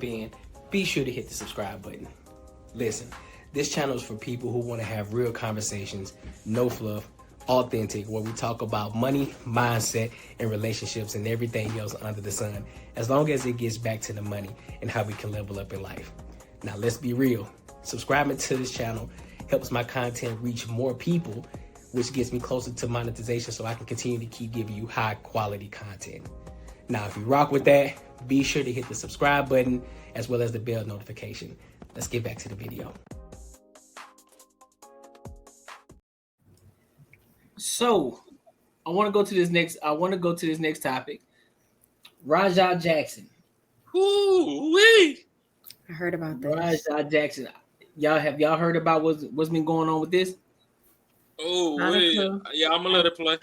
in, be sure to hit the subscribe button. Listen, this channel is for people who want to have real conversations, no fluff, authentic, where we talk about money, mindset, and relationships and everything else under the sun, as long as it gets back to the money and how we can level up in life. Now, let's be real. Subscribing to this channel helps my content reach more people, which gets me closer to monetization so I can continue to keep giving you high quality content. Now, if you rock with that, be sure to hit the subscribe button as well as the bell notification. Let's get back to the video. So, I want to go to this next topic. Rampage Jackson. Woo-wee. I heard about this. Rampage Jackson. Have y'all heard about what's been going on with this? Oh, yeah, I'm gonna let it play.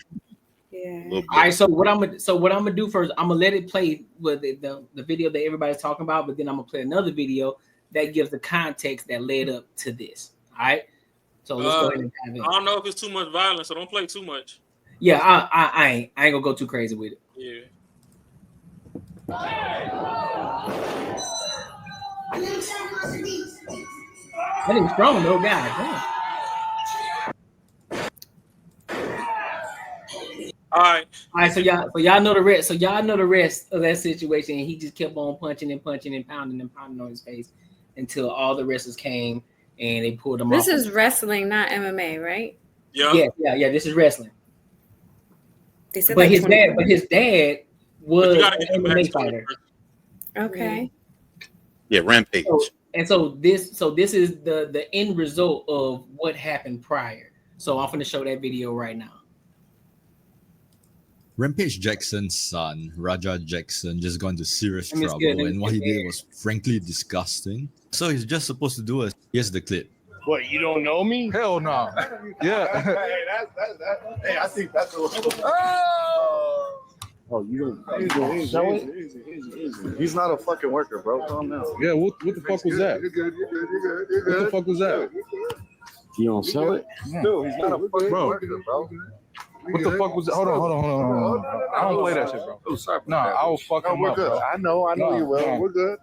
Yeah. All right. So what I'm gonna do first, I'm gonna let it play with the video that everybody's talking about, but then I'm gonna play another video that gives the context that led up to this. All right. So let's go ahead and dive in. I don't know if it's too much violence, so don't play too much. Yeah, I ain't gonna go too crazy with it. Yeah. That is strong though, guys. Damn. All right. So y'all know the rest. So y'all know the rest of that situation. And he just kept on punching and punching and pounding on his face until all the wrestlers came and they pulled him off. This is wrestling, not MMA, right? Yeah. Yeah. This is wrestling. They said But like his dad was an MMA fighter. Okay. Yeah, Rampage. So this is the end result of what happened prior. So I'm going to show that video right now. Rampage Jackson's son, Raja Jackson, just got into serious Let me trouble, skip it. and what he did was frankly disgusting. So he's just supposed to do a here's the clip. What, you don't know me? Hell no. Yeah. Hey, I think that's a Oh, you don't show it? Easy. He's not a fucking worker, bro. Calm down. Yeah, what the fuck was that? You're good. What the fuck was that? You don't sell it? Dude, he's not a fucking worker, bro. What the fuck was that? Hold on. I don't play that shit, bro. Oh, sorry. No, I will fuck him we're up, good. bro. I know you will. No. We're good.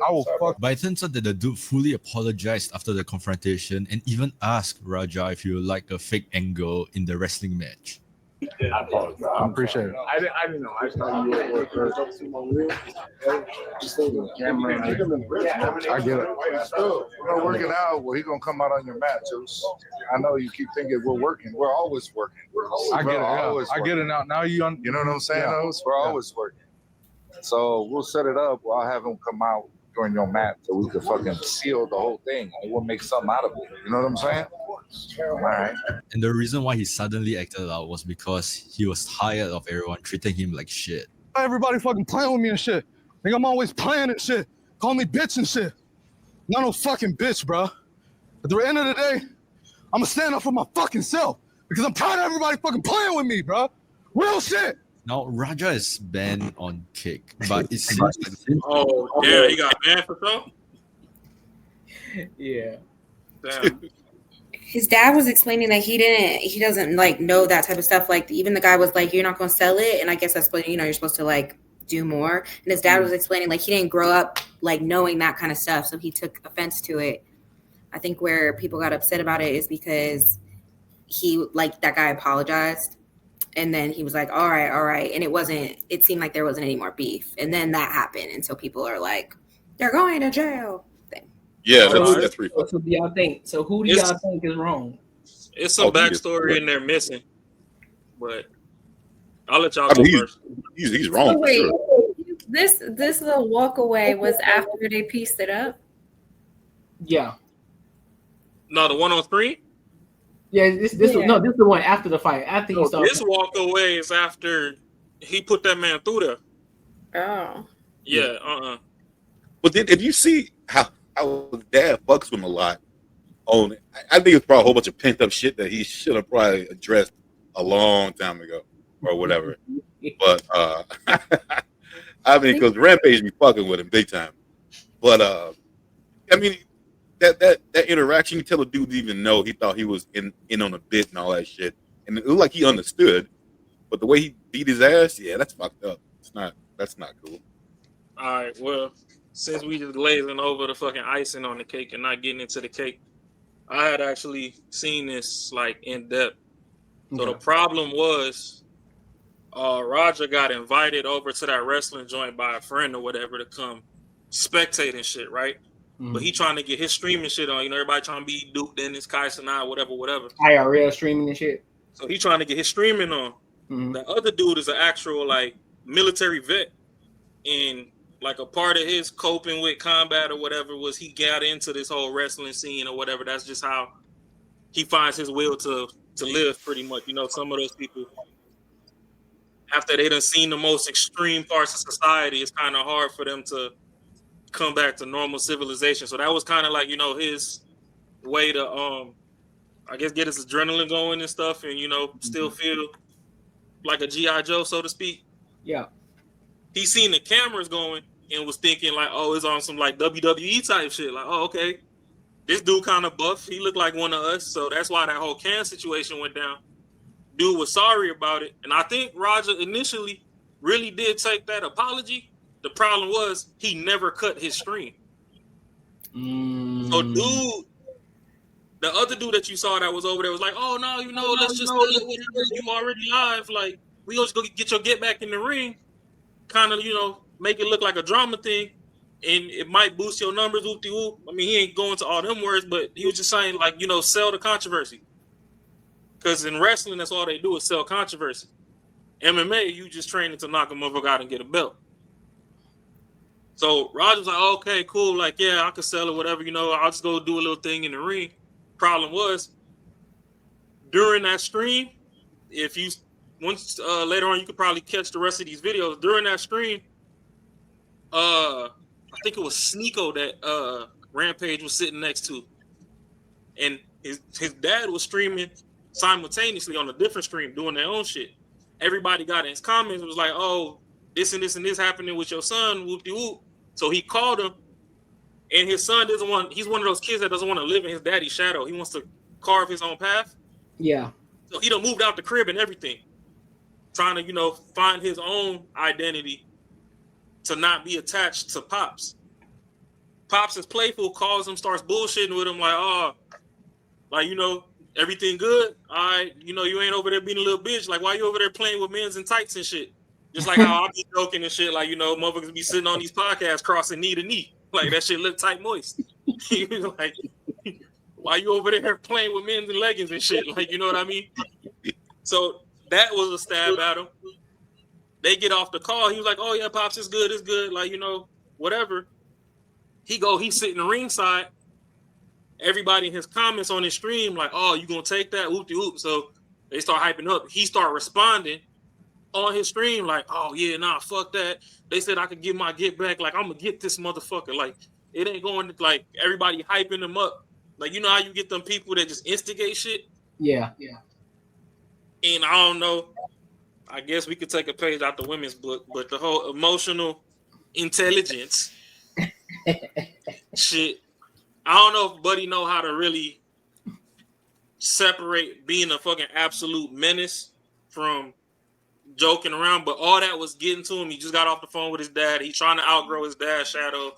I will fuck. But it turns out that the dude fully apologized after the confrontation and even asked Raja if he would like a fake angle in the wrestling match. I appreciate it. I didn't know. I just thought you were at work. I get it. We're not working out. Well, he's gonna come out on your mat, Juice. I know you keep thinking we're working. We're always working. I get it. Yeah. I get it now. Now You know what I'm saying? Yeah. We're always working. So we'll set it up. I'll have him come out during your mat so we can fucking seal the whole thing and we'll make something out of it. You know what I'm saying? All right. And the reason why he suddenly acted out was because he was tired of everyone treating him like shit. everybody fucking playing with me and shit. Think I'm always playing and shit. Call me bitch and shit. Not no fucking bitch, bro. At the end of the day, I'm gonna stand up for my fucking self because I'm tired of everybody fucking playing with me, bro. Real shit. Now, Raja is banned on Kick, but it seems like... Oh, yeah, he got banned for something? Yeah. Damn. His dad was explaining that he doesn't like know that type of stuff. Like even the guy was like, you're not going to sell it. And I guess that's what, you're supposed to like do more. And his dad was explaining like he didn't grow up like knowing that kind of stuff. So he took offense to it. I think where people got upset about it is because he like that guy apologized. And then he was like, all right. And it seemed like there wasn't any more beef. And then that happened. And so people are like, they're going to jail. Yeah, that's pretty So do y'all think? So who do y'all think is wrong? It's some backstory in there missing, but I'll let y'all go first. He's wrong. So wait, for sure. this little walk away was after they pieced it up? Yeah. No, the one on screen? Yeah, this is the one after the fight. After he saw this walk away is after he put that man through there. Oh. Yeah, But then if you see how his dad fucks with him a lot on it, I think it's probably a whole bunch of pent up shit that he should have probably addressed a long time ago or whatever. But I mean, because Rampage be fucking with him big time. But I mean, that interaction, you tell a dude didn't even know he thought he was in on a bit and all that shit, and it looked like he understood. But the way he beat his ass, yeah, that's fucked up. That's not cool. all right. Well, since we just glazing over the fucking icing on the cake and not getting into the cake, I had actually seen this like in depth. So the problem was, Roger got invited over to that wrestling joint by a friend or whatever to come spectate and shit, right? But he trying to get his streaming shit on. You know, everybody trying to be Duke Dennis, Kai Sanai, whatever. IRL streaming and shit. So he trying to get his streaming on. The other dude is an actual like military vet, and like a part of his coping with combat or whatever was he got into this whole wrestling scene or whatever. That's just how he finds his will to live, pretty much. You know, some of those people, after they done seen the most extreme parts of society, it's kind of hard for them to come back to normal civilization. So that was kind of like, you know, his way to I guess get his adrenaline going and stuff, and you know, still feel like a G.I. Joe, so to speak. Yeah. He seen the cameras going and was thinking like, oh, it's on some like WWE type shit. Like, oh, okay, this dude kind of buff. He looked like one of us. So that's why that whole can situation went down. Dude was sorry about it. And I think Roger initially really did take that apology. The problem was he never cut his stream. So dude, the other dude that you saw that was over there was like, oh no, you know, let's just you already live. Like, we just go get your get back in the ring. Kind of, you know, make it look like a drama thing. And it might boost your numbers, whoop-de-whoop. I mean, he ain't going to all them words, but he was just saying, like, you know, sell the controversy. Because in wrestling, that's all they do is sell controversy. MMA, you just training to knock a motherfucker out and get a belt. So Roger's like, okay, cool. Like, yeah, I could sell it, whatever, you know, I'll just go do a little thing in the ring. Problem was, during that stream, if you, once later on, you could probably catch the rest of these videos. During that stream, I think it was Syko that Rampage was sitting next to. And his dad was streaming simultaneously on a different stream, doing their own shit. Everybody got in his comments. It was like, oh, this and this and this happening with your son, whoop-de-whoop. So he called him, and his son doesn't want, he's one of those kids that doesn't want to live in his daddy's shadow. He wants to carve his own path. Yeah. So he done moved out the crib and everything, trying to, you know, find his own identity to not be attached to Pops. Pops is playful, calls him, starts bullshitting with him like, oh, like, you know, everything good? All right, you know, you ain't over there being a little bitch. Like, why you over there playing with men's and tights and shit? Just like how I be joking and shit, like, you know, motherfuckers be sitting on these podcasts crossing knee to knee. Like, that shit look tight moist. He was like, why you over there playing with men's and leggings and shit? Like, you know what I mean? So that was a stab at him. They get off the call. He was like, oh, yeah, Pops, it's good, it's good. Like, you know, whatever. He's sitting ringside. Everybody in his comments on his stream, like, oh, you gonna take that? Whoop-de-whoop. So they start hyping up. He start responding on his stream, like, oh, yeah, nah, fuck that. They said I could get my get back. Like, I'm gonna get this motherfucker. Like, it ain't going to, like, everybody hyping him up. Like, you know how you get them people that just instigate shit? Yeah. And I don't know. I guess we could take a page out the women's book, but the whole emotional intelligence shit, I don't know if Buddy know how to really separate being a fucking absolute menace from joking around, but all that was getting to him. He just got off the phone with his dad. He's trying to outgrow his dad's shadow.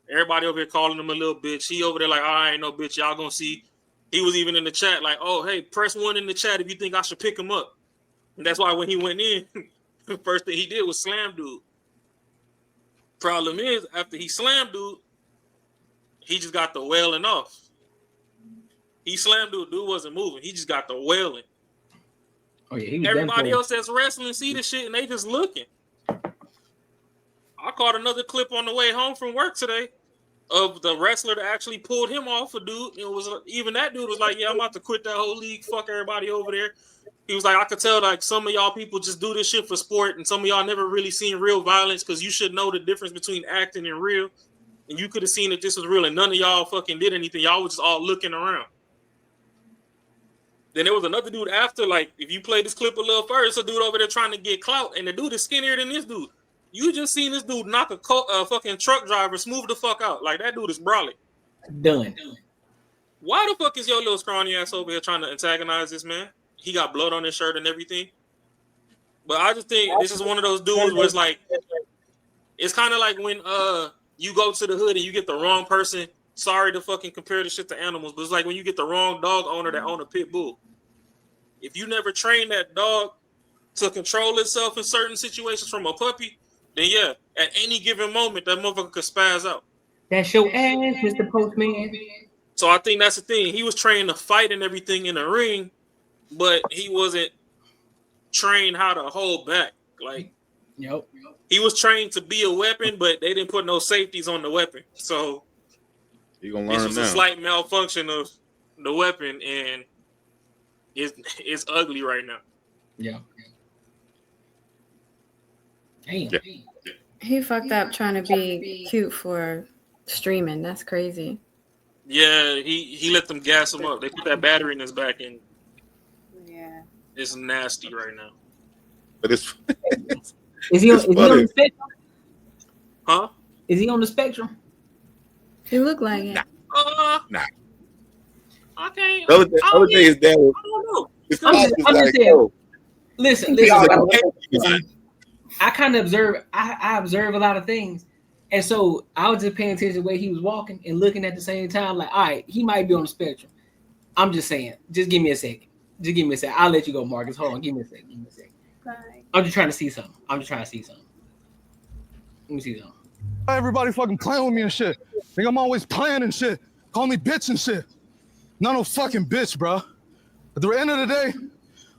Everybody over here calling him a little bitch. He over there like, oh, I ain't no bitch. Y'all gonna see. He was even in the chat like, oh, hey, press 1 in the chat if you think I should pick him up. And that's why when he went in, the first thing he did was slam dude. Problem is, after he slammed dude, he just got the wailing off. He slammed dude wasn't moving. He just got the wailing. Oh yeah, he was everybody else that's wrestling see the shit and they just looking. I caught another clip on the way home from work today of the wrestler that actually pulled him off a dude. It was even that dude was like, yeah, I'm about to quit that whole league. Fuck everybody over there. He was like, I could tell like some of y'all people just do this shit for sport, and some of y'all never really seen real violence because you should know the difference between acting and real. And you could have seen that this was real, and none of y'all fucking did anything. Y'all was just all looking around. Then there was another dude after, like, if you play this clip a little first, a dude over there trying to get clout, and the dude is skinnier than this dude. You just seen this dude knock a fucking truck driver smooth the fuck out. Like, that dude is brolic. Done. Why the fuck is your little scrawny ass over here trying to antagonize this man? He got blood on his shirt and everything. But I just think this is one of those dudes where it's like, it's kind of like when you go to the hood and you get the wrong person. Sorry to fucking compare this shit to animals, but it's like when you get the wrong dog owner that own a pit bull. If you never train that dog to control itself in certain situations from a puppy, then yeah, at any given moment, that motherfucker could spaz out. That's your ass, Mr. Postman. So I think that's the thing. He was trained to fight and everything in the ring, but he wasn't trained how to hold back. Like, Yep. he was trained to be a weapon, but they didn't put no safeties on the weapon. So You gonna this learn was now. a slight malfunction of the weapon, and it's ugly right now. Yeah. Damn. Yeah. He fucked up trying to be cute for streaming. That's crazy. Yeah, he let them gas him up. They put that battery in his back, and Yeah. it's nasty right now. But it's Is he on the spectrum? Huh? Is he on the spectrum? He looked like it. Nah. Okay. The other day his dad was. I don't know. His I'm pops just- was I'm just like, saying. "Yo." Listen. He was like, I kind of observe. I observe a lot of things, and so I was just paying attention to the way he was walking and looking at the same time. Like, all right, he might be on the spectrum. I'm just saying. Just give me a second. Just give me a second. I'll let you go, Marcus. Hold on. Give me a second. Give me a second. I'm just trying to see something. Let me see something. Everybody fucking playing with me and shit. Think I'm always playing and shit. Call me bitch and shit. Not no fucking bitch, bro. At the end of the day,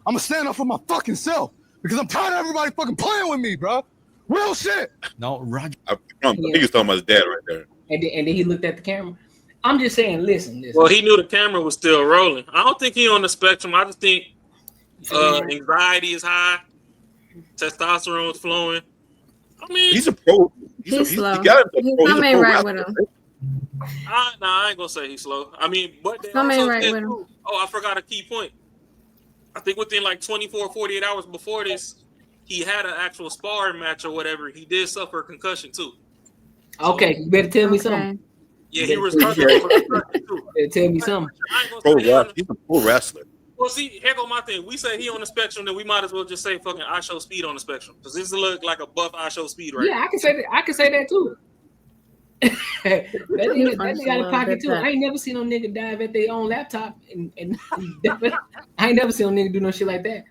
I'ma stand up for my fucking self because I'm tired of everybody fucking playing with me, bro. Real shit. Now, Raj, I think he was talking about his dad right there. And then he looked at the camera. I'm just saying, listen. Well, he knew the camera was still rolling. I don't think he on the spectrum. I just think anxiety is high, testosterone's flowing. I mean, He's a pro. He's slow. He got it. He's something right with him. I ain't gonna say he's slow. I mean, but they Something also right said with him. too, oh, I forgot a key point. I think within like 24, 48 hours before this, he had an actual sparring match or whatever. He did suffer a concussion too. Okay, you better tell me something. Yeah, he was recovered from a concussion too. You better tell me something. I ain't gonna say he on the- He's a pro wrestler. Well, see, here go my thing. We say he on the spectrum, then we might as well just say fucking I Show Speed on the spectrum because this look like a buff I Show Speed right Yeah, I can say that. I can say that too. that nigga out of pocket too. I ain't never seen no nigga dive at their own laptop, and I ain't never seen no nigga do no shit like that.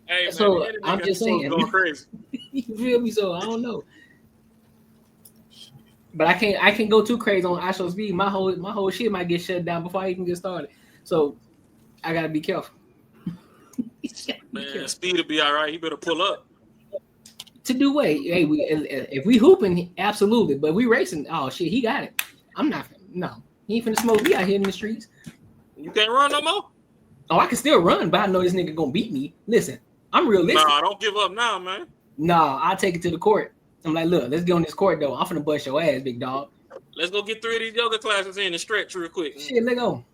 Hey, man, So, the internet I'm got just these fools saying. going crazy. You feel me? So I don't know. But I can't go too crazy on I Show Speed. My whole shit might get shut down before I even get started. So I gotta be careful. Man, Speed will be all right. He better pull up. To do what? Hey, if we hooping, absolutely. But we racing, oh shit, he got it. I'm not. No, he ain't finna smoke me out here in the streets. You can't run no more? Oh, I can still run, but I know this nigga gonna beat me. Listen, I'm realistic. Nah, don't give up now, man. Nah, I'll take it to the court. I'm like, look, let's get on this court though. I'm finna bust your ass, big dog. Let's go get 3 of these yoga classes in and stretch real quick. Shit, let go.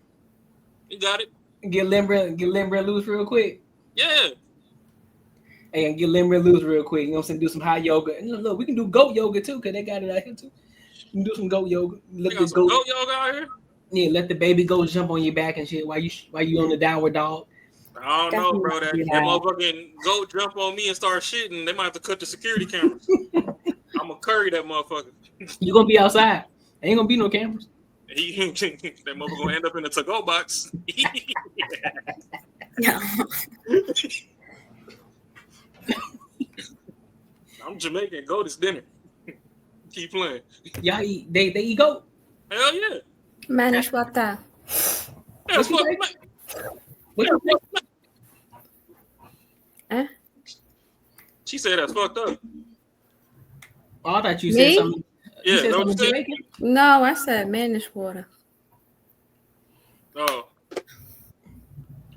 You got it? Get limber and loose real quick. Yeah. Hey, and get limber and loose real quick. You know what I'm saying? Do some high yoga. And look, we can do goat yoga too, because they got it out here too. You can do some goat yoga. You got some goat yoga out here? Yeah, let the baby goat jump on your back and shit while you on the downward dog. I don't know, bro. That motherfucking goat jump on me and start shitting, they might have to cut the security cameras. I'm gonna curry that motherfucker. You gonna be outside. Ain't gonna be no cameras. That motherfucker gonna end up in the to-go box. I'm Jamaican. Go this dinner. Keep playing. Y'all eat. They eat goat. Hell yeah. Manish Wata. That's what. What you think? She said that's fucked up. Oh, I thought you Me? said something. Yeah, You said no, something you said- Jamaican? No, I said Manish water. Oh,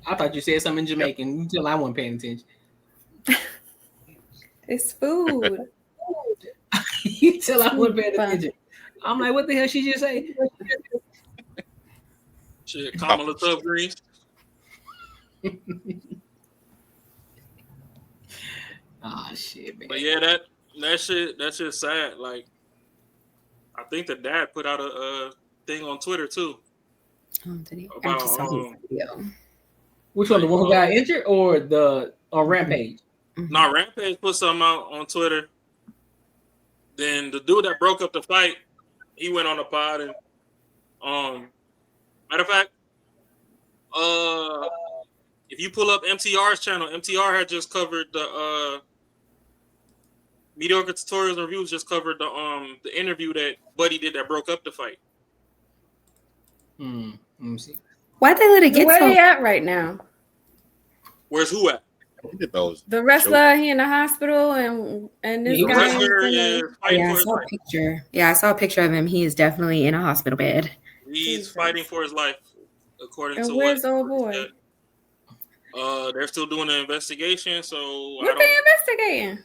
I thought you said something Jamaican until I wasn't paying attention. It's food. Until I wasn't paying attention. I'm like, what the hell she just say? shit. Kamala Tub Greens. Oh shit, man. But yeah, that's just sad. Like, I think the dad put out a thing on Twitter too. Oh, did he? I About, just saw his video. Which one? The one who got injured or the on Rampage? Nah, Rampage put something out on Twitter. Then the dude that broke up the fight, he went on the pod and matter of fact, if you pull up MTR's channel, MTR had just covered the Mediocre Tutorials and Reviews just covered the interview that Buddy did that broke up the fight. Let me see. Why'd they let it get Where so? they at right now? Where's who at? The wrestler, he in the hospital, and this The guy. wrestler is fighting Yeah, I for his saw a life. picture. Yeah, I saw a picture of him. He is definitely in a hospital bed. He's fighting for his life, according And to where's what the old boy? said. They're still doing the investigation, so What they investigating?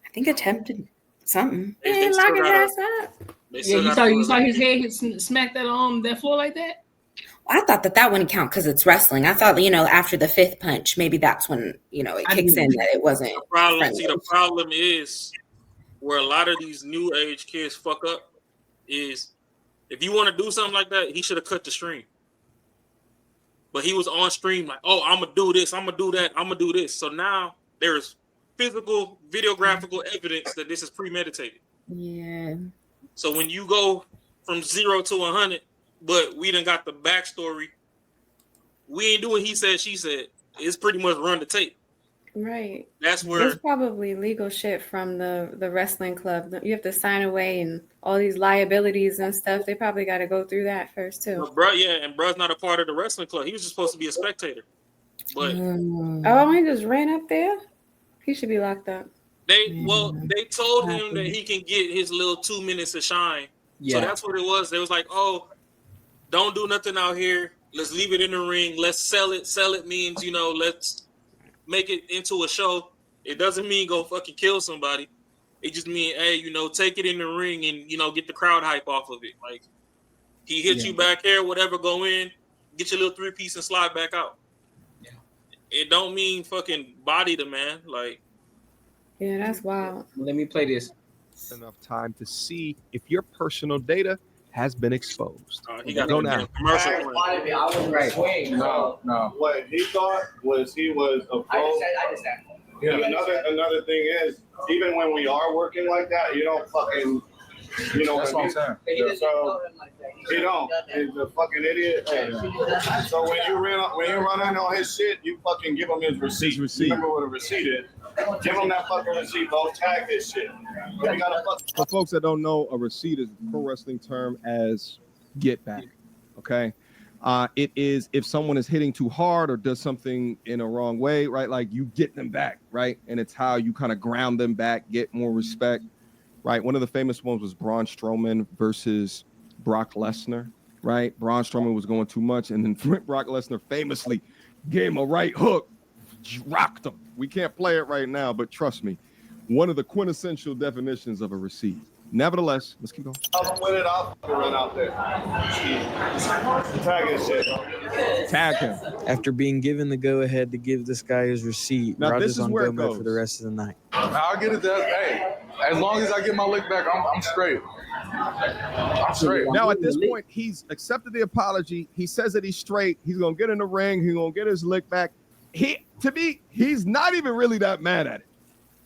I think attempted something. He ain't still locking gotta- his ass up. Yeah, you saw his head hit smack that floor like that. I thought that wouldn't count because it's wrestling. I thought, after the fifth punch, maybe that's when, it kicks in that it wasn't. The problem is where a lot of these new age kids fuck up is if you want to do something like that, he should have cut the stream. But he was on stream like, oh, I'm gonna do this, I'm gonna do that, I'm gonna do this. So now there's physical, videographical evidence that this is premeditated. Yeah. So when you go from 0 to 100, but we done got the backstory, we ain't doing he said, she said. It's pretty much run the tape. Right. That's where There's probably legal shit from the wrestling club. You have to sign away and all these liabilities and stuff. They probably got to go through that first too. bro, yeah, and bro's not a part of the wrestling club. He was just supposed to be a spectator. But Oh, he just ran up there. He should be locked up. they told him that he can get his little 2 minutes of shine. Yeah. So that's what it was. They was like, oh, don't do nothing out here. Let's leave it in the ring. Let's sell it. Sell it means, let's make it into a show. It doesn't mean go fucking kill somebody. It just mean, hey, take it in the ring and, get the crowd hype off of it. Like, he hit you back here, whatever, go in, get your little 3-piece and slide back out. Yeah. It don't mean fucking body the man. Like, Yeah, that's wild. Let me play this. Enough time to see if your personal data has been exposed. he got Go a now. commercial. No. What he thought was he was a pro. I just said. Yeah. Another thing is, even when we are working like that, you don't fucking, That's what I'm saying. So he don't. He's a fucking idiot. So when you run in on his shit, you fucking give him his receipt. Remember what a receipt is. Give him that fucking receipt. Don't tag his shit. You gotta For folks that don't know, a receipt is a pro wrestling term as get back. Okay. It is if someone is hitting too hard or does something in a wrong way, right? Like you get them back, right? And it's how you kind of ground them back, get more respect, right? One of the famous ones was Braun Strowman versus Brock Lesnar, right? Braun Strowman was going too much, and then Brock Lesnar famously gave him a right hook, rocked him. We can't play it right now, but trust me, one of the quintessential definitions of a receipt. Nevertheless, let's keep going. win it off and run out there. Tag his shit. Tag him. After being given the go-ahead to give this guy his receipt, Now, Rogers this is on where it go mode goes. for the rest of the night. I'll get it there. Hey, as long as I get my lick back, I'm straight. I'm straight. Now, at this point, he's accepted the apology. He says that he's straight. He's going to get in the ring. He's going to get his lick back. To me, he's not even really that mad at it.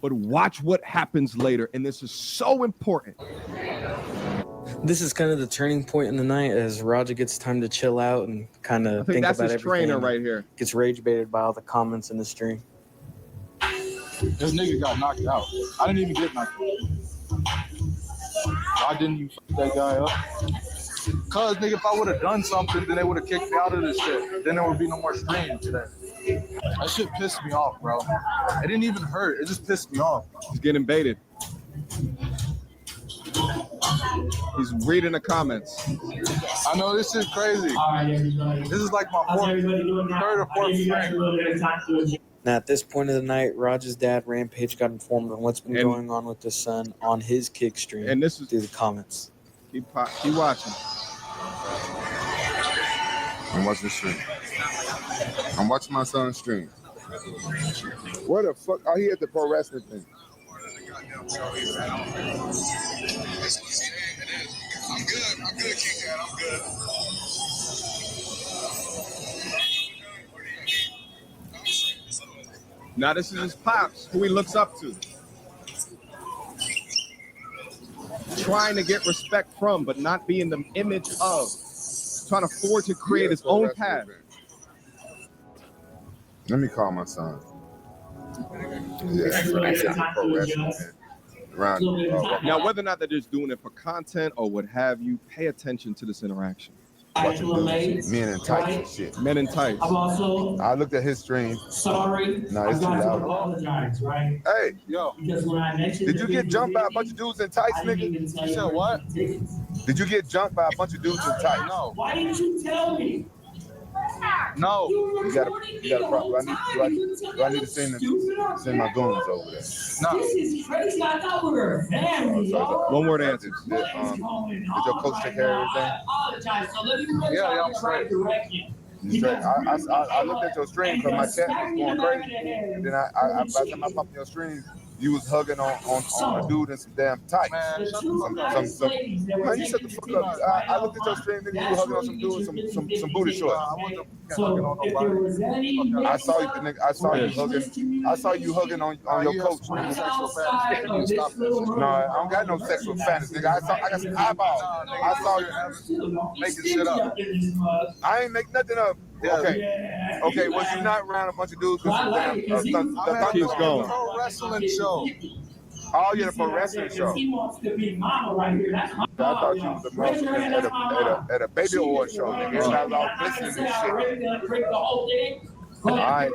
But watch what happens later. And this is so important. This is kind of the turning point in the night as Roger gets time to chill out and kind I of think think that's about his everything. trainer right here. Gets rage baited by all the comments in the stream. This nigga got knocked out. I didn't even get knocked out. Why didn't you fuck that guy up? Cause nigga, if I would have done something, then they would have kicked me out of this shit. Then there would be no more stream today. That shit pissed me off, bro. It didn't even hurt. It just pissed me off. He's getting baited. He's reading the comments. I know this is crazy. This is like my third or fourth stream. Now, at this point of the night, Roger's dad, Rampage, got informed on what's been going on with his son on his kick stream. And this is through the comments. Keep watching. I'm watching the stream. I'm watching my son's stream. Where the fuck? Oh, he at the pro wrestling thing. I'm good, King Dad. I'm good. Now this is his pops, who he looks up to. trying to get respect from, but not being the image of, trying to forge and create his own path. Let me call my son. Now, whether or not they're just doing it for content or what have you, pay attention to this interaction. Watching dudes, men in tights and shit. Men in tights. I looked at his stream. Sorry. No, it's too loud. Apologize, right? Hey, yo. Because when I mentioned did you get jumped by a bunch of dudes in tights, nigga? You said what? Did you get jumped by a bunch of dudes in tights? No. Why didn't you tell me? No. You got a problem. Do I need to send my goons over there? No. This is crazy. I thought we were family, y'all. One word answer. Did your coach take care of everything? I apologize. So let me really Yeah, try I'm to straight. direct you. I looked at your stream because my chat was going crazy. And then by the time I popped your stream, you was hugging on a dude in some damn tights. Man, shut the fuck up. Man, you shut the fuck up. I looked at your stream, nigga, you were hugging on some dude in some booty shorts. I wasn't hugging on nobody. I saw you, nigga. I saw you hugging on your coach. Sexual fantasy. Stop that shit. No, I don't got no sexual fantasy, nigga. I got some eyeballs. I saw you making shit up. I ain't make nothing up. Okay, was you not around a bunch of dudes with some damn Keeps going. Pro wrestling show. Oh, you're the pro wrestling show. He wants to be mama right here. That's my I thought you was a motherfucker at a baby award show, nigga. And I was all glistening and shit. All right,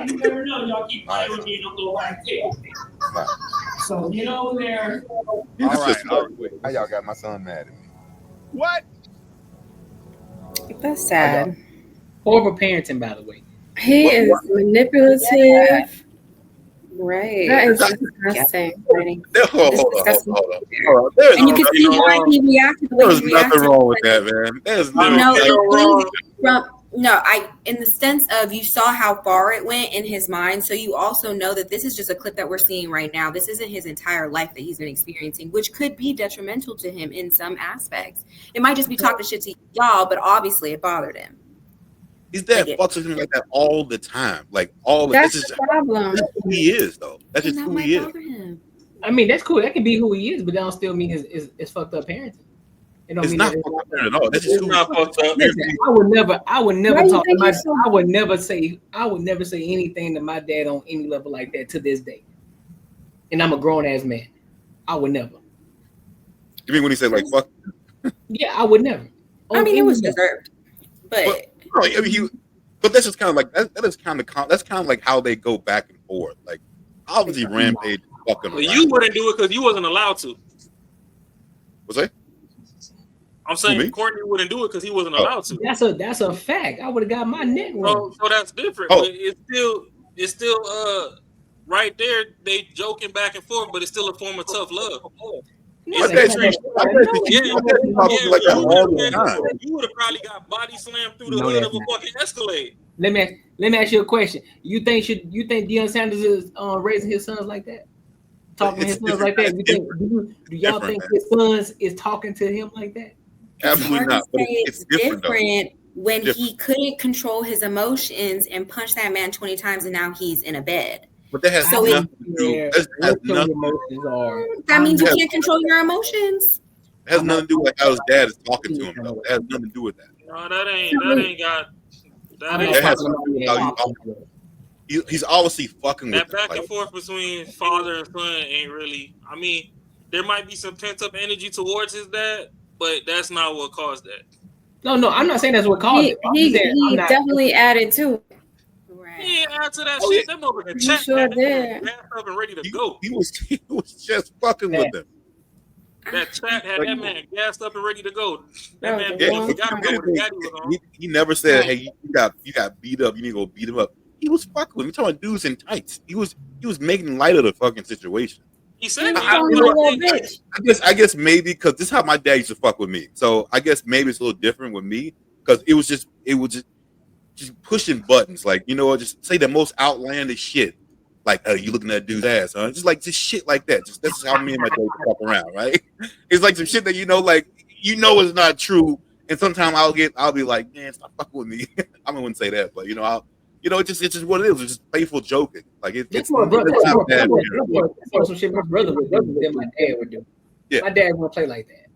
you never know. Y'all keep playing with me, don't go right there. So get over there. All right. How y'all got my son mad at me? What? That's sad. Horrible parenting, by the way. He is manipulative. Right. That is disgusting. Hold on. And you can see why he reacted the way There's he reacted. nothing wrong with that, man. There's No, wrong. in the sense of you saw how far it went in his mind, so you also know that this is just a clip that we're seeing right now. This isn't his entire life that he's been experiencing, which could be detrimental to him in some aspects. It might just be talking shit to y'all, but obviously it bothered him. His dad fucks with him like that all the time. Like all the That's the problem. That's who he is, though. That's just who he is. I mean, that's cool. That can be who he is, but that don't still mean it's fucked up parenting. It don't It's mean not that fucked up at all. That's just who not fucked up. Listen, I would never Why talk you to my think so? I would never say anything to my dad on any level like that to this day. And I'm a grown ass man. I would never. You mean when he said like fuck? Yeah, I would never. I mean, it was deserved, but But that's just kind of like that's kind of like how they go back and forth. Like obviously Rampage fucking. But you wouldn't do it because you wasn't allowed to. What's that? I'm saying Courtney wouldn't do it because he wasn't allowed to. That's a fact. I would have got my neck wrong. So that's different. Oh. But it's still right there. They joking back and forth, but it's still a form of tough love. I bet You would have probably got body slammed through the hood of a fucking Escalade. Let me ask you a question. You think Deion Sanders is raising his sons like that? Talking to his sons like that? Do y'all think his sons is talking to him like that? Absolutely not. But it's different when he couldn't control his emotions and punched that man 20 times, and now he's in a bed. But that has nothing to do. That means you can't control your emotions. It has nothing to do with how his dad is talking to him. Though. It has nothing to do with that. No, that ain't got. It has something to do with how he's obviously fucking with that back and forth between father and son ain't really. I mean, there might be some pent up energy towards his dad, but that's not what caused that. No, I'm not saying that's what caused it. He definitely added to it. Yeah, add to that shit. That motherfucker chat sure did. up and ready to go. He was just fucking with them. That chat had that man gassed up and ready to go. That man he never said, "Hey, you got beat up. You need to go beat him up." He was fucking with him. Talking about dudes in tights. He was making light of the fucking situation. He said, I guess maybe because this is how my dad used to fuck with me. So I guess maybe it's a little different with me because it was just pushing buttons. Like, you know, just say the most outlandish shit. Like, oh, you looking at that dude's ass, huh? Just shit like that. That's how me and my dad fuck around, right? It's like some shit that is not true. And sometimes I'll be like, man, stop fucking with me. I wouldn't say that, but it's just what it is. It's just playful joking. Like it's that's what some shit my brother would do than my dad would do. My dad won't play like that.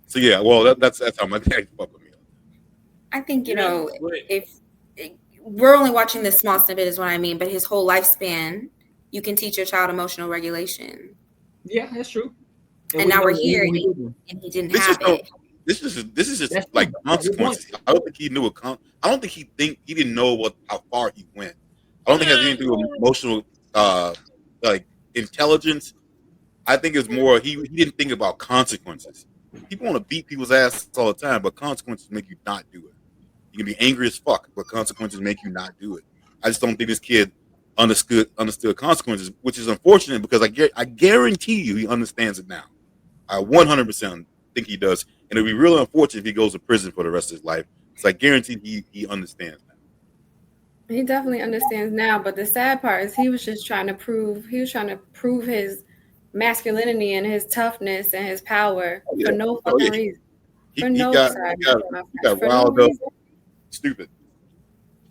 So yeah, well, that's how my dad fuck with me. I think, you know, if we're only watching this small snippet is what I mean, but his whole lifespan, you can teach your child emotional regulation. Yeah, that's true. And now we're here, and he didn't have it. This is just like consequences. I don't think he knew I don't think he didn't know how far he went. I don't think it has anything to do with emotional like intelligence. I think it's more he didn't think about consequences. People want to beat people's ass all the time, but consequences make you not do it. You can be angry as fuck, but consequences make you not do it. I just don't think this kid understood consequences, which is unfortunate because I guarantee you he understands it now. I 100% think he does, and it'd be really unfortunate if he goes to prison for the rest of his life. So I guarantee he understands now. He definitely understands now, but the sad part is he was trying to prove his masculinity and his toughness and his power for no fucking reason. He got riled up, stupid.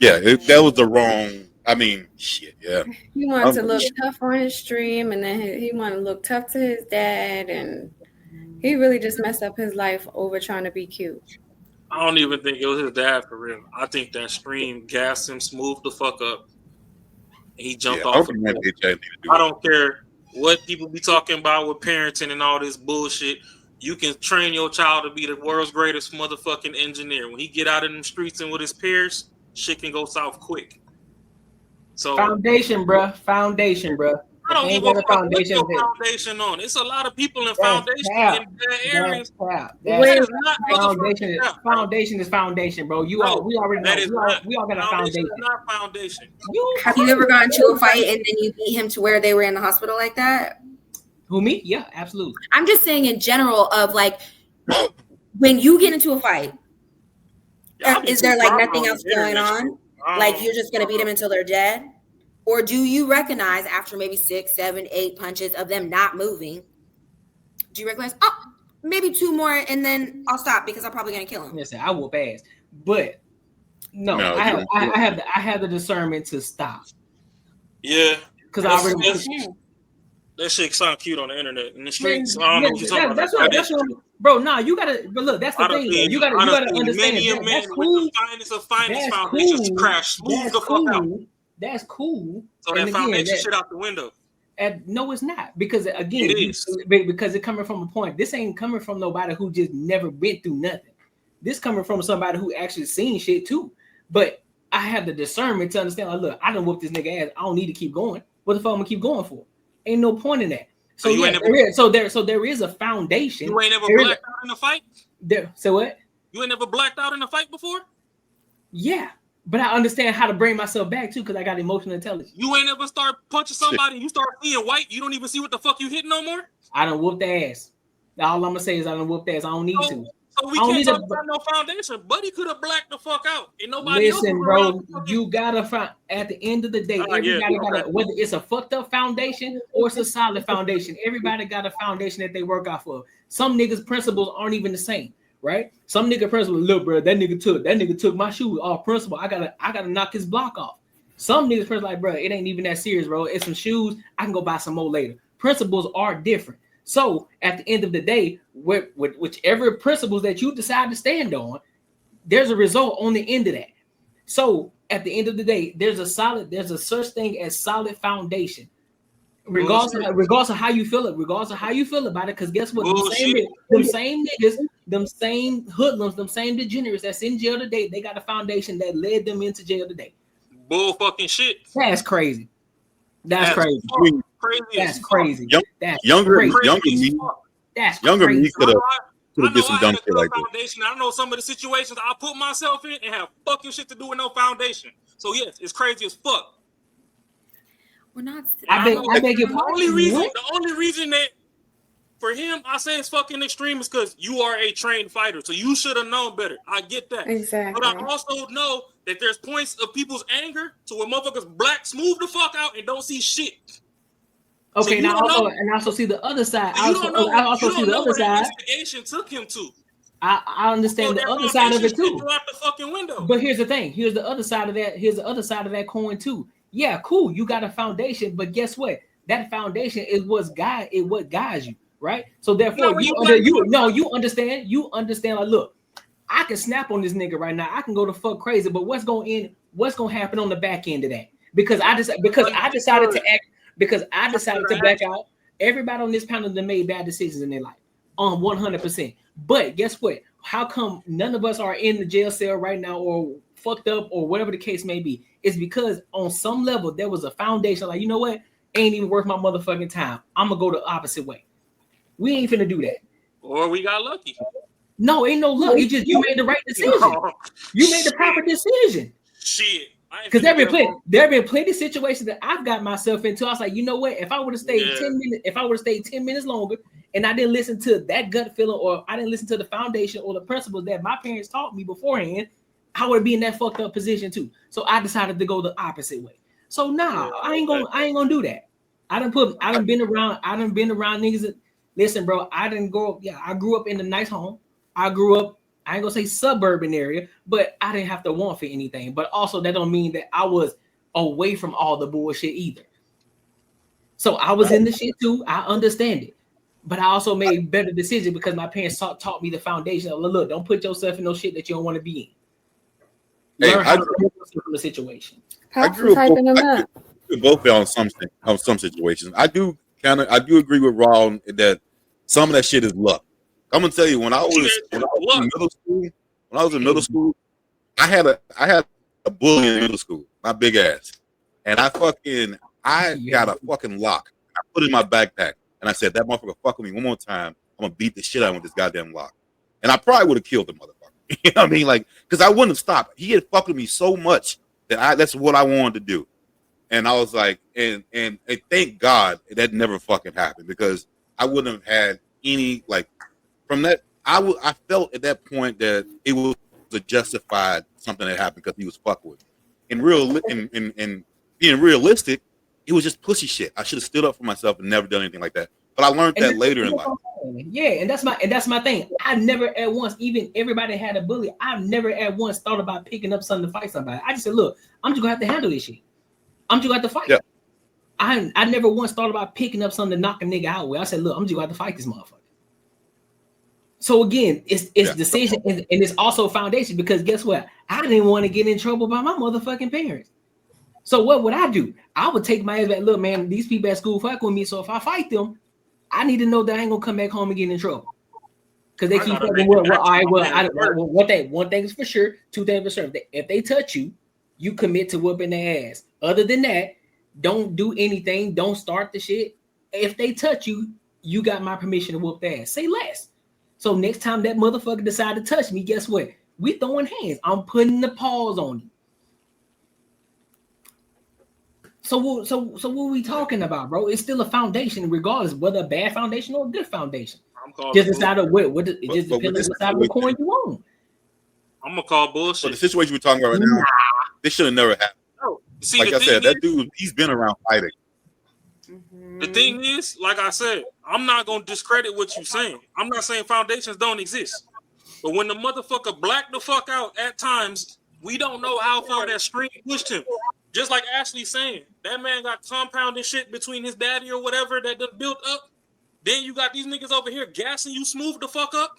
Yeah, that was the wrong. I mean, shit. Yeah. He wanted to look tough on his stream, and then he wanted to look tough to his dad, and he really just messed up his life over trying to be cute. I don't even think it was his dad for real. I think that stream gassed him, smoothed the fuck up. And he jumped off. I don't care what people be talking about with parenting and all this bullshit. You can train your child to be the world's greatest motherfucking engineer. When he get out in the streets and with his peers, shit can go south quick. So foundation, bruh. I don't give a fuck what your foundation on. It's a lot of people in foundation in bad areas. Foundation is foundation, bro. We already know. We all got a foundation. It's not foundation. Have you ever gotten to a fight and then you beat him to where they were in the hospital like that? Who, me? Yeah, absolutely. I'm just saying in general of like when you get into a fight, is there like nothing else going on? Like you're just gonna beat them until they're dead? Or do you recognize after maybe 6, 7, 8 punches of them not moving, do you recognize, maybe 2 more and then I'll stop because I'm probably gonna kill him? Listen, I will pass. But no, I have the discernment to stop. Yeah. Because I already that shit sound cute on the internet. In the streets, I don't know what you're talking about. That's what, bro, nah, you gotta, but look, that's the thing. You gotta understand that's cool. It's a finest foundation crash. Smooth the fuck out. That's cool. So that foundation shit out the window. No, it's not. Because again, because it's coming from a point. This ain't coming from nobody who just never been through nothing. This coming from somebody who actually seen shit too. But I have the discernment to understand, like, look, I done whooped this nigga ass. I don't need to keep going. What the fuck I'm gonna keep going for? Ain't no point in that. So there is a foundation. You ain't never blacked out in a fight? So what? You ain't never blacked out in a fight before? Yeah. But I understand how to bring myself back too, because I got emotional intelligence. You ain't ever start punching somebody and you start seeing white, you don't even see what the fuck you hitting no more? I done whooped ass. All I'm gonna say is I done whooped ass. I don't need to. So we can't talk about no foundation. Buddy could have blacked the fuck out. And nobody listen, bro, you gotta find at the end of the day, everybody gotta, whether it's a fucked up foundation or it's a solid foundation, everybody got a foundation that they work off of. Some niggas' principles aren't even the same. Right? Some nigga principle, look, bro, that nigga took my shoe off principle. I gotta knock his block off. Some niggas principle like, bro, it ain't even that serious, bro. It's some shoes. I can go buy some more later. Principles are different. So at the end of the day, with whichever principles that you decide to stand on, there's a result on the end of that. So at the end of the day, there's a such thing as solid foundation. Regardless of how you feel about it, because guess what? Them same niggas, them same hoodlums, them same degenerates that's in jail today, they got a foundation that led them into jail today. Bull fucking shit. That's crazy. That's crazy. That's crazy. Younger me could have did some dumb shit like that. I know some of the situations I put myself in and have fucking shit to do with no foundation. So yes, it's crazy as fuck. We're not. The only reason that for him I say it's fucking extreme is because you are a trained fighter, so you should have known better. I get that. Exactly. But I also know that there's points of people's anger to where motherfuckers black smooth the fuck out and don't see shit. Okay, so I also see the other side. I also see the other side. Investigation took him to. I understand the other side of it too. Out the fucking window. But here's the thing. Here's the other side of that. Here's the other side of that coin too. Yeah, cool. You got a foundation, but guess what? That foundation is what guides you, right? So therefore, you understand. You understand. Like, look, I can snap on this nigga right now. I can go to fuck crazy, but what's gonna happen on the back end of that? Because I decided to back out. Everybody on this panel that made bad decisions in their life, 100%. But guess what? How come none of us are in the jail cell right now or fucked up or whatever the case may be? It's because on some level there was a foundation. Like, you know what? Ain't even worth my motherfucking time. I'm gonna go the opposite way. We ain't finna do that. Or we got lucky. No, ain't no luck. It's just you made the right decision. You made the proper decision. Shit. Because there have been plenty of situations that I've got myself into. I was like, you know what? If I would have stayed 10 minutes longer, and I didn't listen to that gut feeling, or I didn't listen to the foundation or the principles that my parents taught me beforehand, I would be in that fucked up position too. So I decided to go the opposite way. So I ain't gonna do that. I done been around niggas that, listen, bro, I grew up in a nice home. I grew up, I ain't gonna say suburban area, but I didn't have to want for anything. But also that don't mean that I was away from all the bullshit either. So I was in the shit too. I understand it. But I also made better decisions because my parents taught me the foundation of, look, don't put yourself in no shit that you don't want to be in. Learn how to remove yourself from the situation. I grew up both on some situations. I do agree with Ron that some of that shit is luck. I'm gonna tell you, when I was in middle school, I had a bully in middle school, my big ass, and I got a fucking lock. I put it in my backpack, and I said, that motherfucker fuck with me one more time, I'm gonna beat the shit out of him with this goddamn lock. And I probably would have killed the motherfucker. You know what I mean? Like, because I wouldn't have stopped. He had fucked with me so much that that's what I wanted to do. And I was like, and thank God that never fucking happened, because I wouldn't have had any, like, from that, I felt at that point that it was a justified something that happened because he was fucked with. In being realistic, it was just pussy shit. I should have stood up for myself and never done anything like that. But I learned that later in life. Yeah, and that's my thing. I never at once, even everybody had a bully, I've never at once thought about picking up something to fight somebody. I just said, look, I'm just gonna have to handle this shit. I'm just gonna have to fight. Yeah. I never once thought about picking up something to knock a nigga out with. I said, look, I'm just gonna have to fight this motherfucker. So again, it's decision and it's also foundation, because guess what? I didn't want to get in trouble by my motherfucking parents. So what would I do? I would take my ass back. Look, man, these people at school fuck with me. So if I fight them, I need to know that I ain't gonna come back home and get in trouble. Because they keep fucking one thing is for sure, two things for sure. If they touch you, you commit to whooping their ass. Other than that, don't do anything. Don't start the shit. If they touch you, you got my permission to whoop their ass. Say less. So next time that motherfucker decide to touch me, guess what? We throwing hands. I'm putting the paws on you. So what are we talking about, bro? It's still a foundation, regardless whether a bad foundation or a good foundation. Just decide what it just depends on what side of the coin you on. I'm gonna call bullshit. So the situation we're talking about right now, this should have never happened. No. See, like I said, that dude, he's been around fighting. The thing is, like I said, I'm not gonna discredit what you're saying. I'm not saying foundations don't exist, but when the motherfucker blacked the fuck out at times, we don't know how far that string pushed him. Just like Ashley's saying, that man got compounding shit between his daddy or whatever that done built up. Then you got these niggas over here gassing you smooth the fuck up.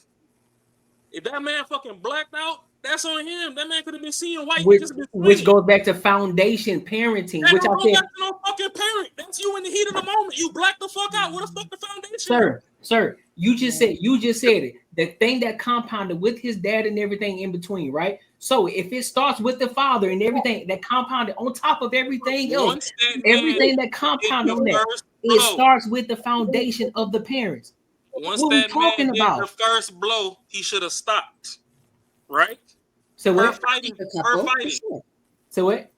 If that man fucking blacked out, that's on him. That man could have been seeing white. Which goes back to foundation parenting. That which I think, back to no fucking parent. That's you in the heat of the moment. You black the fuck out. What the fuck the foundation? Sir, you just said it. The thing that compounded with his dad and everything in between, right? So if it starts with the father and everything that compounded on top of everything else, everything that compounded on that, it starts with the foundation of the parents. Once what that are we talking man about? Did the first blow, he should have stopped. Right? So per what? fighting. Sure. So what?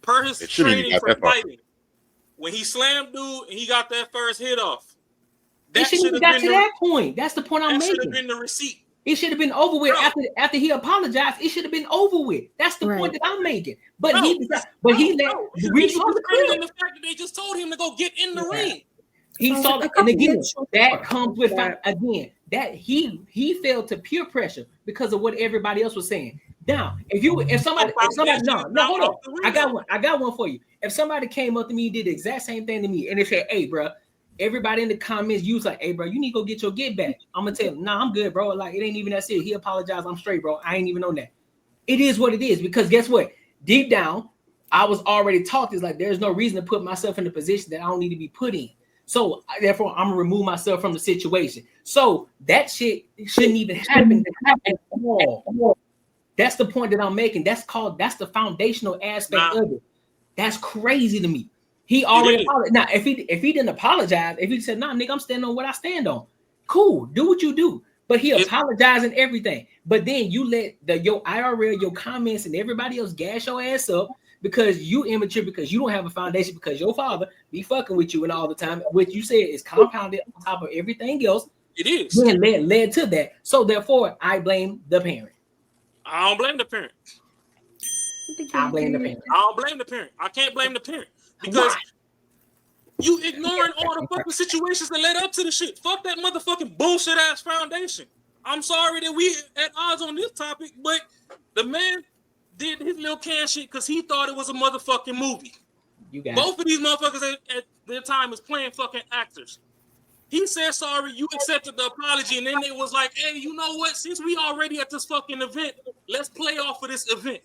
Per his training for fighting. When he slammed dude and he got that first hit off. That should have got to that point. That's the point I'm making. That should have been the receipt. It should have been over with after he apologized. It should have been over with. That's the point that I'm making. But he let the reason was clear. The fact that they just told him to go get in the ring. He saw, and again, that comes with again that he fell to peer pressure because of what everybody else was saying. Now, if somebody, no, hold on, I got one for you. If somebody came up to me and did the exact same thing to me, and they said, "Hey, bro, everybody in the comments, you was like, hey, bro, you need to go get your get back. I'm gonna tell him, nah, I'm good, bro. Like, it ain't even that serious. He apologized. I'm straight, bro. I ain't even on that. It is what it is, because guess what? Deep down, I was already taught this. Like, there's no reason to put myself in a position that I don't need to be put in. So therefore, I'm gonna remove myself from the situation. So that shit shouldn't even happen at all. That's the point that I'm making. That's the foundational aspect of it. That's crazy to me. He already apologized. Now, if he didn't apologize, if he said, nah, nigga, I'm standing on what I stand on. Cool, do what you do. But he apologized and everything. But then you let your IRL, your comments, and everybody else gas your ass up because you immature, because you don't have a foundation, because your father be fucking with you and all the time. What you said is compounded on top of everything else. It is. Then led to that. So therefore, I blame the parent. I don't blame the parent. I blame the parent. I don't blame the parent. I can't blame the parent because you ignoring all the fucking situations that led up to the shit. Fuck that motherfucking bullshit ass foundation. I'm sorry that we at odds on this topic, but the man did his little can shit because he thought it was a motherfucking movie. Both of these motherfuckers at their time is playing fucking actors. He said sorry, you accepted the apology, and then it was like, hey, you know what? Since we already at this fucking event, let's play off of this event.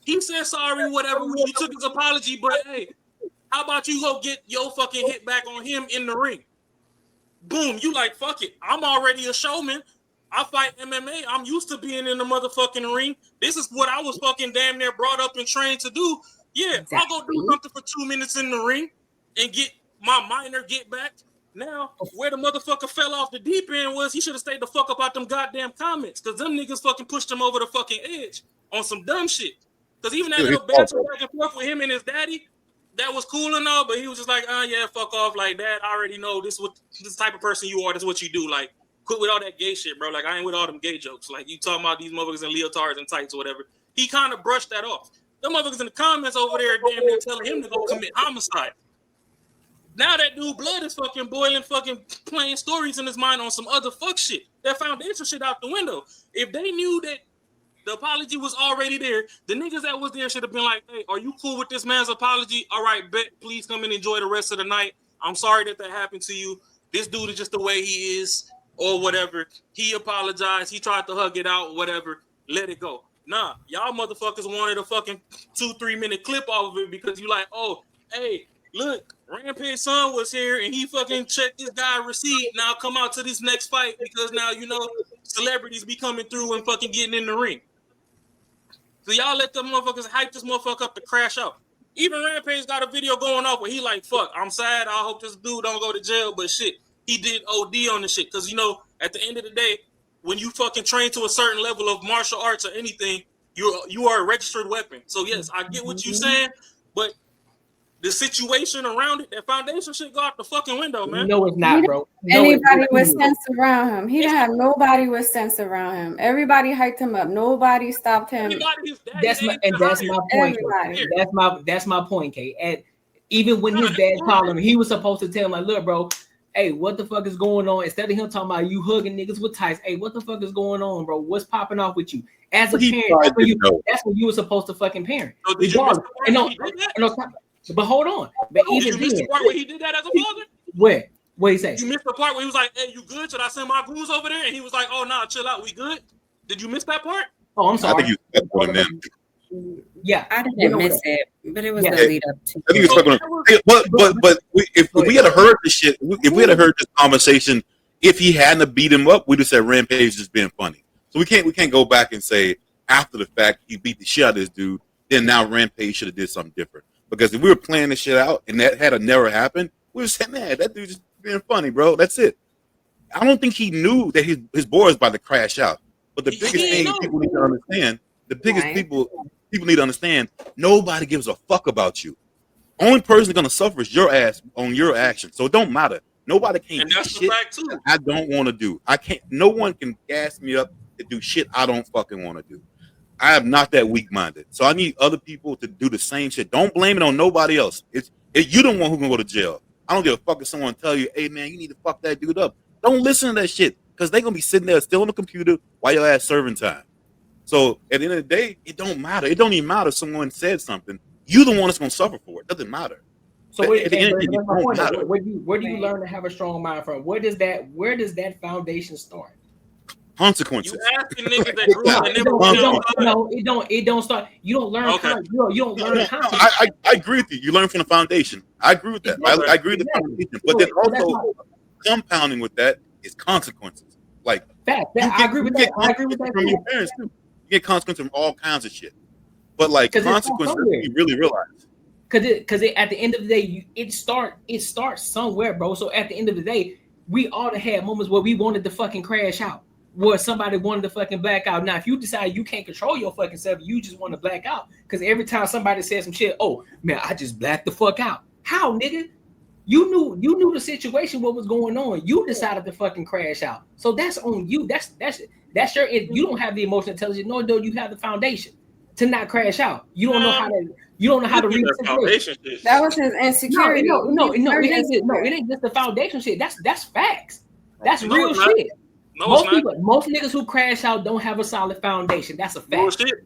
He said sorry, whatever. You took his apology, but hey, how about you go get your fucking hit back on him in the ring? Boom, you like, fuck it. I'm already a showman. I fight MMA. I'm used to being in the motherfucking ring. This is what I was fucking damn near brought up and trained to do. Yeah, exactly. I'll go do something for 2 minutes in the ring and get my minor get back. Now, where the motherfucker fell off the deep end was he should have stayed the fuck up out them goddamn comments, because them niggas fucking pushed him over the fucking edge on some dumb shit. Because even that little banter back and forth with him and his daddy, that was cool and all, but he was just like, yeah, fuck off. Like, Dad, I already know this type of person you are. This is what you do. Like, quit with all that gay shit, bro. Like, I ain't with all them gay jokes. Like, you talking about these motherfuckers in leotards and tights or whatever. He kind of brushed that off. Them motherfuckers in the comments over there damn near telling him to go commit homicide. Now that dude blood is fucking boiling, fucking playing stories in his mind on some other fuck shit. That foundation shit out the window. If they knew that the apology was already there, the niggas that was there should have been like, hey, are you cool with this man's apology? All right, bet, please come and enjoy the rest of the night. I'm sorry that happened to you. This dude is just the way he is, or whatever. He apologized. He tried to hug it out, whatever. Let it go. Nah, y'all motherfuckers wanted a fucking 2-3 minute clip off of it because you like, oh, hey, look, Rampage son was here and he fucking checked this guy receipt. Now come out to this next fight because now, you know, celebrities be coming through and fucking getting in the ring. So y'all let them motherfuckers hype this motherfucker up to crash out. Even Rampage got a video going off where he like, fuck, I'm sad. I hope this dude don't go to jail. But shit, he did OD on the shit. Because, you know, at the end of the day, when you fucking train to a certain level of martial arts or anything, you are a registered weapon. So, yes, I get what you're saying. But the situation around it, that foundation shit go out the fucking window, man. No, it's not, bro. Anybody with sense around him. He didn't have nobody with sense around him. Everybody hyped him up. Nobody stopped him. That's my point. That's my point, Kate. And even when his dad called him, he was supposed to tell him, like, look, bro, hey, what the fuck is going on? Instead of him talking about you hugging niggas with tights, hey, what the fuck is going on, bro? What's popping off with you? As a parent, that's when you were supposed to fucking parent. But hold on. But even you missed the part where he did that as a father? Where? What he say? You missed the part where he was like, hey, you good? Should I send my goons over there? And he was like, oh, nah, chill out. We good? Did you miss that part? Oh, I'm sorry. I think you stepped on them. Yeah, I didn't miss it, but it was the lead up to. I think you stepped on them. But if we had heard this shit, if we had heard this conversation, if he hadn't beat him up, we'd have said Rampage just being funny. So we can't go back and say after the fact he beat the shit out of this dude, then now Rampage should have did something different. Because if we were playing this shit out and that had never happened, we would say, man, that dude just being funny, bro. That's it. I don't think he knew that his boy is about to crash out. But the biggest thing people need to understand, people need to understand, nobody gives a fuck about you. Only person gonna suffer is your ass on your actions. So it don't matter. Nobody can do shit that I don't want to do. I can't. No one can gas me up to do shit I don't fucking want to do. I am not that weak-minded. So I need other people to do the same shit. Don't blame it on nobody else. You the one who's gonna go to jail. I don't give a fuck if someone tell you, hey man, you need to fuck that dude up. Don't listen to that shit. Because they're gonna be sitting there still on the computer while your ass serving time. So at the end of the day, it don't matter. It don't even matter if someone said something. You the one that's gonna suffer for it. Doesn't matter. So At the end of the day, that's my it point. don't matter. Where do you learn to have a strong mind from? Where does that foundation start? Consequences. You asking niggas that grew up and never It don't start. You don't learn. Okay. You don't learn. I agree with you. You learn from the foundation. I agree with that. I agree with the foundation. But then also compounding with that is consequences. Like fact. I agree with that. I agree with that from your parents too. You get consequences from all kinds of shit. But like consequences, you really realize. Because at the end of the day, it starts somewhere, bro. So at the end of the day, we all had moments where we wanted to fucking crash out, where somebody wanted to fucking black out. Now, if you decide you can't control your fucking self, you just want to black out. Because every time somebody says some shit, oh man, I just blacked the fuck out. How, nigga? You knew the situation, what was going on. You decided to fucking crash out. So that's on you. That's your. You don't have the emotional intelligence, nor do you have the foundation to not crash out. You don't know how to. You don't know how to read the situation. That was his insecurity. No, it ain't just the foundation shit. That's facts. That's real shit. Most niggas who crash out don't have a solid foundation. That's a fact. Bullshit.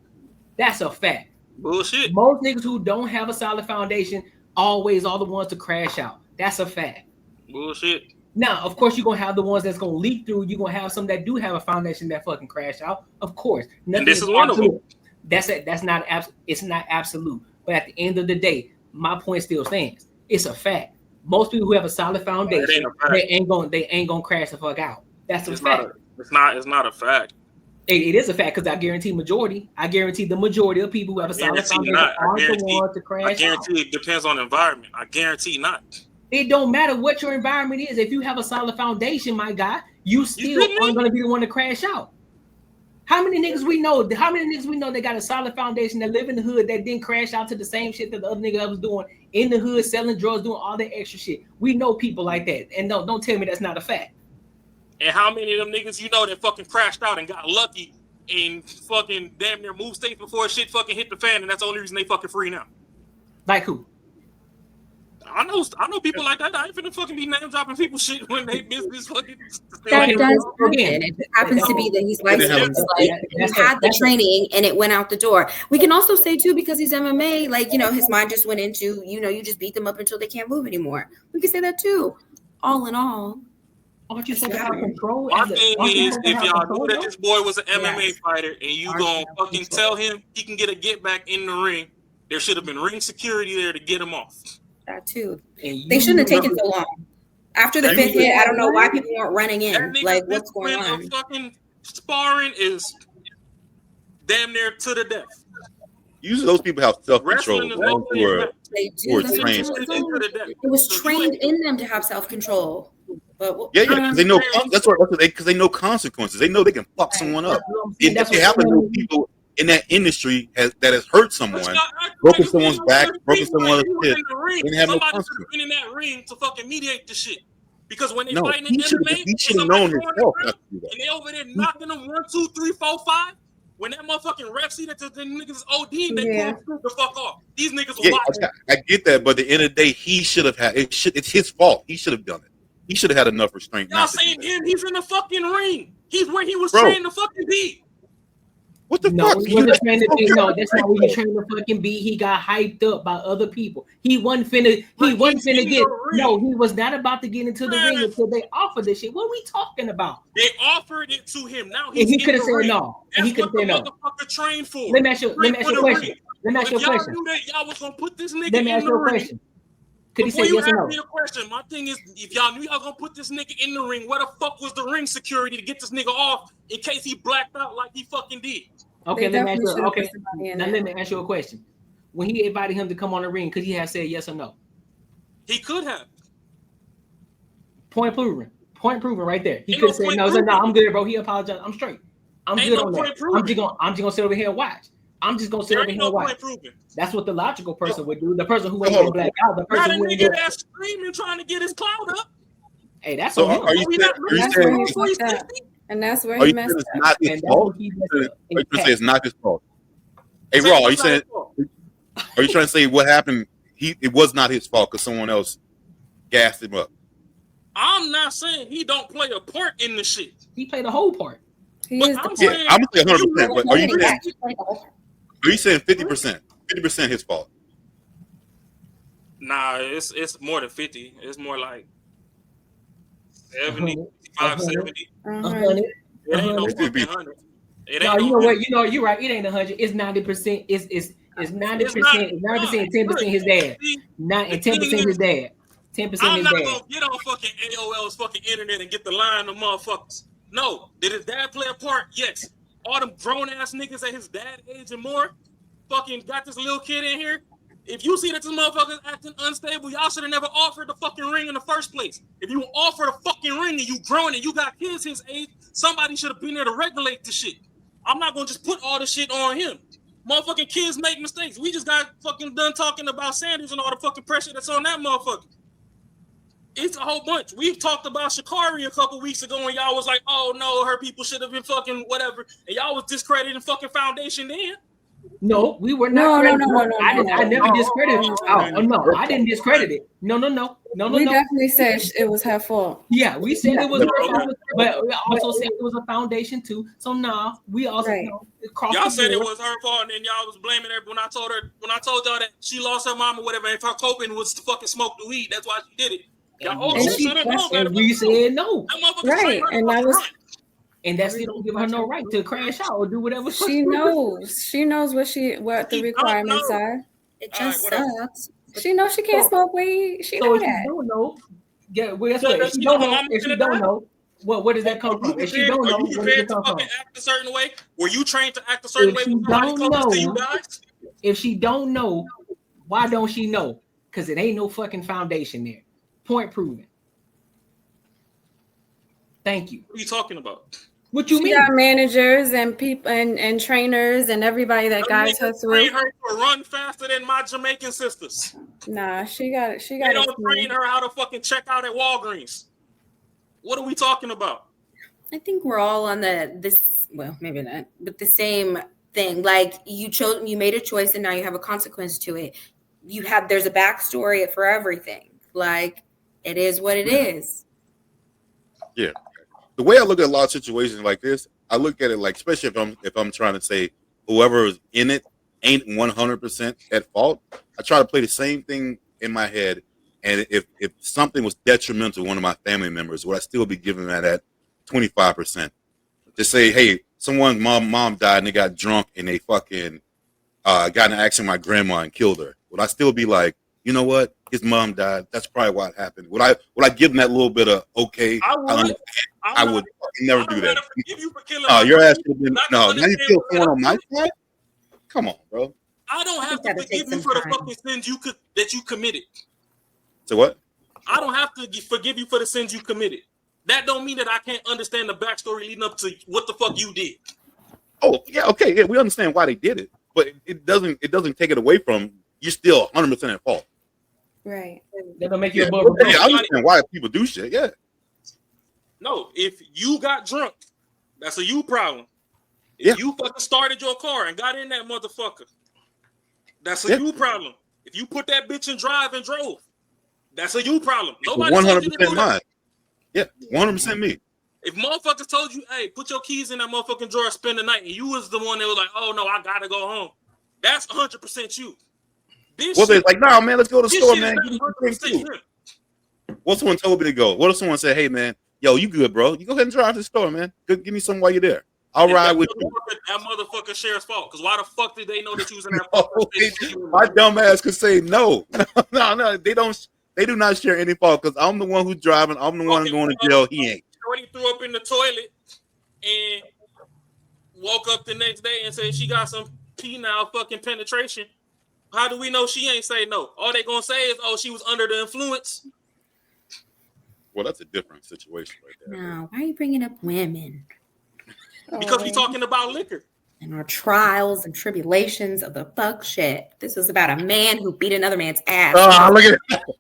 That's a fact. Bullshit. Most niggas who don't have a solid foundation always are the ones to crash out. That's a fact. Bullshit. Now, of course, you're gonna have the ones that's gonna leak through. You're gonna have some that do have a foundation that fucking crash out. Of course. And this is one of them. It's not absolute. But at the end of the day, my point still stands. It's a fact. Most people who have a solid foundation, they ain't gonna crash the fuck out. That's a fact. It's not a fact. It is a fact because I guarantee the majority of people who have a solid foundation are the ones to crash out. I guarantee it depends on the environment. I guarantee not. It don't matter what your environment is. If you have a solid foundation, my guy, you still aren't gonna be the one to crash out. How many niggas we know that got a solid foundation that live in the hood that didn't crash out to the same shit that the other nigga that was doing in the hood, selling drugs, doing all that extra shit? We know people like that. And don't tell me that's not a fact. And how many of them niggas you know that fucking crashed out and got lucky and fucking damn near moved states before shit fucking hit the fan, and that's the only reason they fucking free now? Like who? I know people like that. I ain't finna fucking be name dropping people shit when they miss this fucking. That does happen. It happens to be that he's licensed. Like he had the training and it went out the door. We can also say too, because he's MMA, like his mind just went into you just beat them up until they can't move anymore. We can say that too. All in all, aren't you supposed to have control? My thing is, if y'all knew that this boy was an MMA fighter and you gonna fucking tell him he can get a get back in the ring, there should have been ring security there to get him off. That too. They shouldn't have taken so long. After the fifth hit, I don't know why people weren't running in. Like, what's going on? Fucking sparring is damn near to the death. Usually those people have self-control. They do. Trained. It was trained in them to have self-control. But they know because they know consequences. They know they can fuck someone up. If they happen to know people in that industry that has hurt someone, broken someone's back, broken someone's hip, they have no consequence. Somebody been in that ring to fucking mediate the shit. Because when they No, fighting in MMA, he should have known himself. and they over there knocking them 1, 2, 3, 4, 5. When that motherfucking ref see that the niggas is OD, they pull the fuck off. These niggas will watch. I get that, but at the end of the day, he should have had it. It's his fault. He should have done it. He should have had enough restraint. Y'all saying him? He's in the fucking ring. He's where he was trained to fucking be. What the fuck? He wasn't trained to be. No, that's not what he trained to fucking be. He got hyped up by other people. He wasn't finna. He was not about to get into the ring until they offered this shit. What are we talking about? They offered it to him. Now he's he could have said ring. no. That's he could have said no. Motherfucker trained for. Let me ask you a question. Let me ask you a Y'all question. knew that y'all was gonna put this nigga Let me in ask the you a ring. question. Could he say Before yes you or ask no? me a question, my thing is, if y'all knew y'all gonna put this nigga in the ring, where the fuck was the ring security to get this nigga off in case he blacked out like he fucking did? Okay, let me ask you a question. When he invited him to come on the ring, could he have said yes or no? He could have. Point proven right there. He could have said no. No, I'm good, bro. He apologized. I'm straight. I'm good on that. I'm just gonna sit over here and watch. I'm just gonna sit over here and watch. That's what the logical person would do. The person who ain't gonna black out. The person who nigga that's screaming trying to get his clout up. Hey, that's so. Are you saying? And that's where he messed up. It's not his fault? It's not his fault. Hey, Raw, are you saying? Are you trying to say what happened? It was not his fault because someone else gassed him up. I'm not saying he don't play a part in the shit. He played the whole part. I'm gonna say 100%. But are you saying 50%? 50% his fault. Nah, it's more than 50. It's more like 70, 65, 70. 100. It ain't no fucking 100. It No, ain't you no know what? 100. You know, you're right. It ain't 100. It's 90%. It's 90%. It's not. 90%. 10% his dad. See, And the thing 10% his is, dad. 10% I'm his not dad. gonna get on fucking AOL's fucking internet and get the line of motherfuckers. No, did his dad play a part? Yes. All them grown ass niggas at his dad age and more, fucking got this little kid in here. If you see that this motherfucker's acting unstable, y'all should have never offered the fucking ring in the first place. If you offer the fucking ring and you grown and you got kids his age, somebody should have been there to regulate the shit. I'm not gonna just put all the shit on him. Motherfucking kids make mistakes. We just got fucking done talking about Sanders and all the fucking pressure that's on that motherfucker. It's a whole bunch. We've talked about Sha'Carri a couple weeks ago, and y'all was like, "Oh no, her people should have been fucking whatever," and y'all was discrediting fucking Foundation then. No, we were not. No. I never discredited it. Oh no, I didn't discredit it. No. We definitely said it was her fault. Yeah, we said it was her fault, but we also said it was a Foundation too. So nah, we also Y'all said it was her fault, and then y'all was blaming her when I told y'all that she lost her mom or whatever. If her coping was to fucking smoke the weed, that's why she did it. Y'all and we said no. Right, and that was. And that still don't give her no right to crash out or do whatever she knows. She knows what the requirements are. It just sucks. She knows she can't smoke weed. She so know if that. You don't know. Yeah, well, that's what. If you don't know, where does that come from? If she don't know, where does it come from? Act a certain way. Were you trained to act a certain way? If she don't know, why don't she know? Because it ain't no fucking foundation there. Point proven. Thank you. What are you talking about? What you mean? She got managers and people and trainers and everybody that guides her through. Train her to run faster than my Jamaican sisters. Nah, she got. They don't train her how to fucking check out at Walgreens. What are we talking about? I think we're all on well, maybe not, but the same thing. Like you made a choice, and now you have a consequence to it. There's a backstory for everything. Like it is what it is. Yeah. The way I look at a lot of situations like this, I look at it like, especially if I'm trying to say whoever is in it ain't 100% at fault. I try to play the same thing in my head, and if something was detrimental to one of my family members, would I still be giving that at 25%? Just say, hey, someone's mom died and they got drunk and they fucking got in an accident with my grandma and killed her. Would I still be like, you know what? His mom died. That's probably what happened. Would I give him that little bit of okay? I would never do that. Your ass would have been no. Now you feel someone on my side? Come on, bro. I don't have to forgive you for the fucking sins that you committed. So what? I don't have to forgive you for the sins you committed. That don't mean that I can't understand the backstory leading up to what the fuck you did. Oh yeah, okay, yeah, we understand why they did it, but it doesn't take it away from you're still 100% at fault. Right. That'll make you a I understand why people do shit. Yeah. No, if you got drunk, that's a you problem. If you fucking started your car and got in that motherfucker, that's a you problem. If you put that bitch in drive and drove, that's a you problem. Nobody 100% mine. Yeah, 100% me. If motherfuckers told you, hey, put your keys in that motherfucking drawer, spend the night, and you was the one that was like, oh no, I gotta go home. That's 100% you. Well, they're like, nah, man, let's go to the store, man. What someone told me to go? What if someone said, hey, man, yo, you good, bro? You go ahead and drive to the store, man. Give me something while you're there. I'll ride with you. That motherfucker Sheriff's fault. Because why the fuck did they know that you was in that? My dumb ass could say no. No, they don't. They do not share any fault because I'm the one who's driving. I'm the one going to jail. He ain't. Shorty threw up in the toilet and woke up the next day and said she got some penile fucking penetration. How do we know she ain't say no? All they gonna say is, oh, she was under the influence. Well, that's a different situation right there. No, why are you bringing up women? Because we talking about liquor. And our trials and tribulations of the fuck shit. This is about a man who beat another man's ass. Oh, look at it.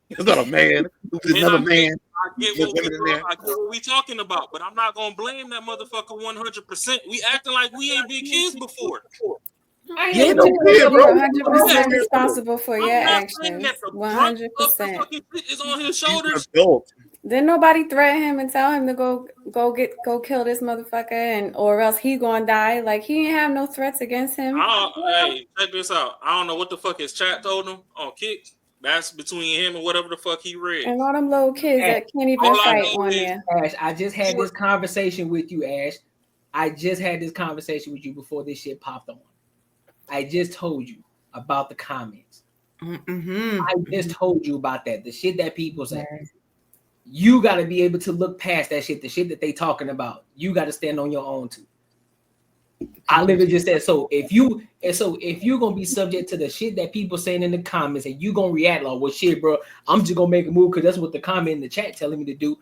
It's not a man. It's another man. I get what we talking about, but I'm not gonna blame that motherfucker 100%. We acting like we ain't been kids before. I am 100% responsible for your actions. 100%. Is on his shoulders. Then nobody threaten him and tell him to go kill this motherfucker, or else he gonna die. Like he ain't have no threats against him. Hey, check this out. I don't know what the fuck his chat told him on Kick. That's between him and whatever the fuck he read. And all them little kids that can't even all I fight know on is- there. Ash, I just had this conversation with you, Ash. I just had this conversation with you before this shit popped on. I just told you about the comments. I just told you about that. The shit that people say. You got to be able to look past that shit, the shit that they talking about. You got to stand on your own too. I literally just said, so if you're gonna be subject to the shit that people saying in the comments and you gonna react like, well, shit, bro, I'm just gonna make a move because that's what the comment in the chat telling me to do.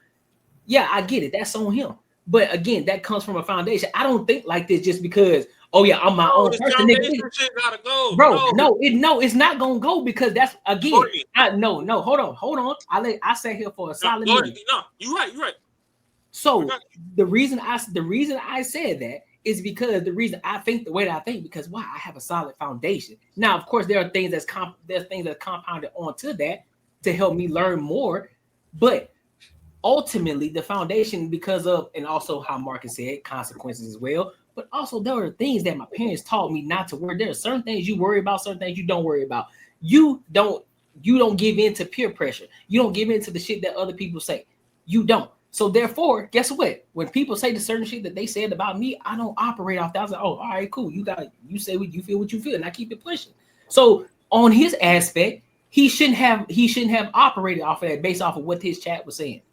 Yeah, I get it. That's on him. But again, that comes from a foundation. I don't think like this just because, oh yeah, I'm my own this person. foundation shit gotta go, Bro, it's not gonna go because that's again. Hold on. I sat here for a solid minute. No, you're right. So the reason I said that is because the reason I think the way that I think, because why? I have a solid foundation. Now, of course, there are things that's compounded onto that to help me learn more, but ultimately the foundation, because of, and also how Marcus said, consequences as well, but also there are things that my parents taught me not to worry. There are certain things you worry about, certain things you don't worry about. You don't give in to peer pressure. You don't give in to the shit that other people say. You don't. So therefore, guess what? When people say the certain shit that they said about me, I don't operate off that. I was like, oh, all right, cool. You say what you feel, and I keep it pushing. So on his aspect, he shouldn't have operated off of that based off of what his chat was saying.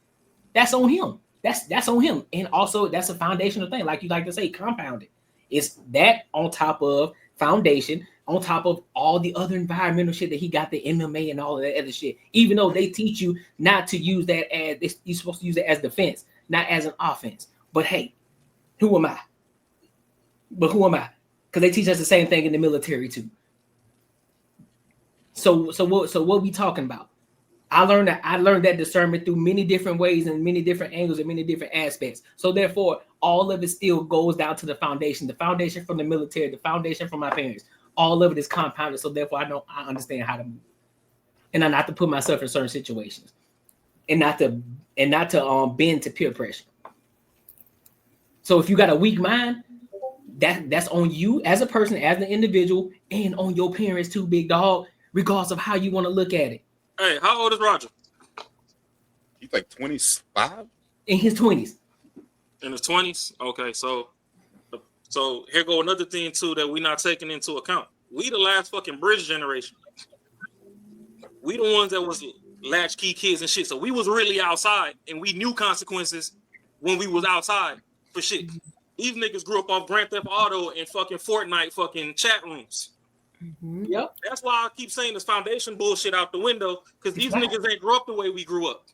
That's on him. That's on him. And also that's a foundational thing. Like you like to say, compounded. It's that on top of foundation, on top of all the other environmental shit that he got, the MMA and all of that other shit. Even though they teach you not to use that as, you're supposed to use it as defense, not as an offense. But hey, who am I? Because they teach us the same thing in the military too. So what we talking about? I learned that discernment through many different ways and many different angles and many different aspects. So therefore, all of it still goes down to the foundation from the military, the foundation from my parents. All of it is compounded. So therefore, I understand how to move, and I not to put myself in certain situations, and not to bend to peer pressure. So if you got a weak mind, that's on you as a person, as an individual, and on your parents too, big dog. Regardless of how you want to look at it. Hey, how old is Roger? He's like 25? In his 20s. In his 20s? Okay, so here go another thing too that we're not taking into account. We the last fucking bridge generation. We the ones that was latchkey kids and shit. So we was really outside and we knew consequences when we was outside for shit. These niggas grew up off Grand Theft Auto and fucking Fortnite fucking chat rooms. Yep. That's why I keep saying this foundation bullshit out the window, because these niggas ain't grew up the way we grew up.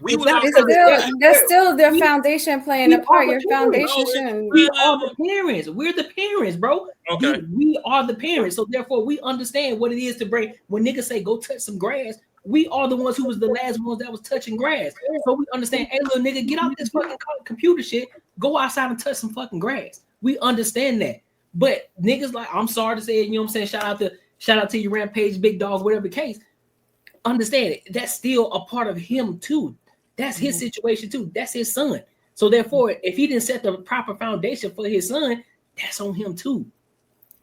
There's still their foundation playing a part. Your foundation. We are the parents. We're the parents, bro. Okay. We are the parents. So therefore, we understand what it is to bring. When niggas say go touch some grass, we are the ones who was the last ones that was touching grass. So we understand, hey, little nigga, get off this fucking computer shit. Go outside and touch some fucking grass. We understand that. But niggas like, I'm sorry to say it, you know what I'm saying? Shout out to your Rampage, big dog, whatever the case. Understand it. That's still a part of him too. That's his situation too. That's his son. So therefore, if he didn't set the proper foundation for his son, that's on him too.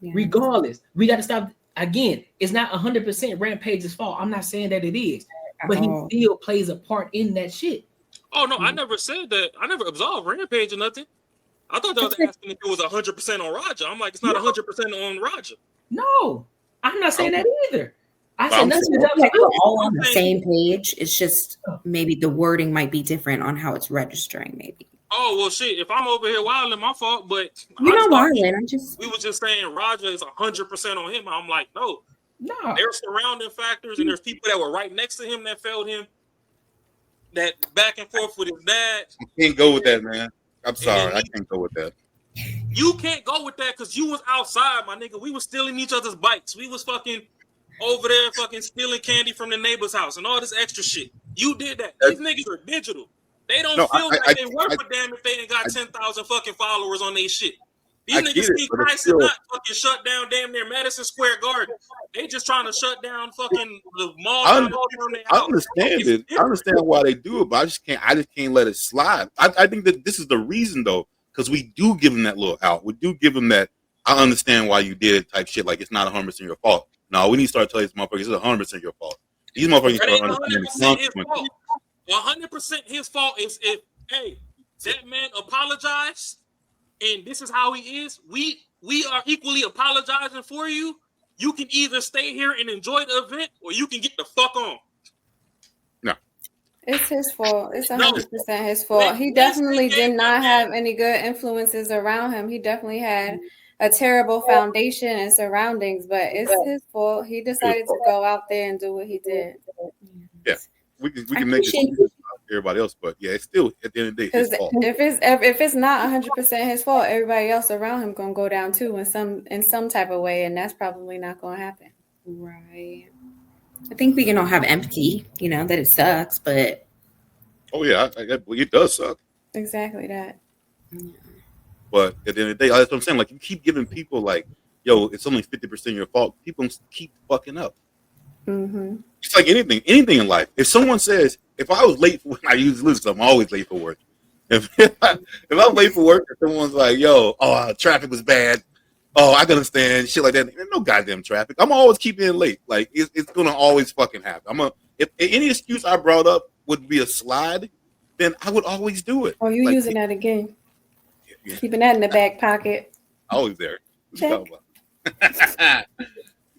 Yeah. Regardless, we got to stop. Again, it's not 100% Rampage's fault. I'm not saying that it is, but he still plays a part in that shit. Oh no, I never said that. I never absolved Rampage or nothing. I thought they was asking if it was 100% on Roger. I'm like, it's not 100% on Roger. No, I'm not saying that either. I said nothing. Like we're all on the same page. It's just maybe the wording might be different on how it's registering. Maybe. Oh well, shit. If I'm over here wilding, my fault. But you're not wilding. We were just saying Roger is 100% on him. I'm like, no. There's surrounding factors, and there's people that were right next to him that failed him. That back and forth with his dad. I can't go with that, man. I'm sorry, I can't go with that. You can't go with that because you was outside, my nigga. We was stealing each other's bikes. We was fucking over there fucking stealing candy from the neighbor's house and all this extra shit. You did that. These niggas are digital. They don't feel like they worth a damn if they ain't got 10,000 fucking followers on their shit. These niggas see Christ and not fucking shut down damn near Madison Square Garden. They just trying to shut down fucking the mall. I understand it. I understand why they do it, but I just can't let it slide. I think that this is the reason though, because we do give them that little out. We do give them that I understand why you did it type shit. Like it's not 100% your fault. No, we need to start telling these motherfuckers it's 100% your fault. These motherfuckers That are ain't understanding 100% his consequences. fault. 100% his fault is if, hey, that man apologized and this is how he is. We are equally apologizing for you. You can either stay here and enjoy the event or you can get the fuck on. No. It's his fault. It's 100% his fault. He definitely did not have any good influences around him. He definitely had a terrible foundation and surroundings, but it's his fault. He decided to go out there and do what he did. Yeah, we can make it everybody else, but yeah, it's still at the end of the day his fault. If it's not 100% his fault, everybody else around him gonna go down too in some type of way, and that's probably not gonna happen. Right. I think we can all have empathy, that it sucks, but oh yeah, it does suck. Exactly that. But at the end of the day, that's what I'm saying. Like, you keep giving people like, yo, it's only 50% your fault. People keep fucking up. Mm-hmm. It's like anything in life. If someone says, if I was late, I use this because I'm always late for work. If I'm late for work, and someone's like, yo, traffic was bad. Oh, I can understand shit like that. There's no goddamn traffic. I'm always keeping it late. Like, it's gonna always fucking happen. If any excuse I brought up would be a slide, then I would always do it. Oh, you using that again? Yeah. Keeping that in the back pocket. Always there. Check.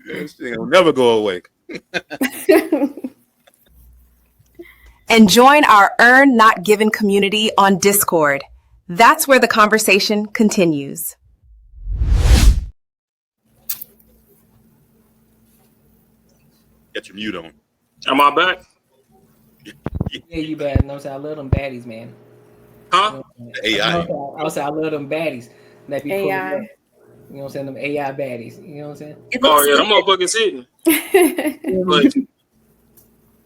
This thing will never go away. And join our Earn Not Given community on Discord. That's where the conversation continues. Get your mute on. Am I back? Yeah, you bad. No, I love them baddies, man. Huh? AI. I love them baddies. That be AI. You know what I'm saying? Them AI baddies. You know what I'm saying? Oh yeah, them motherfuckers hitting. But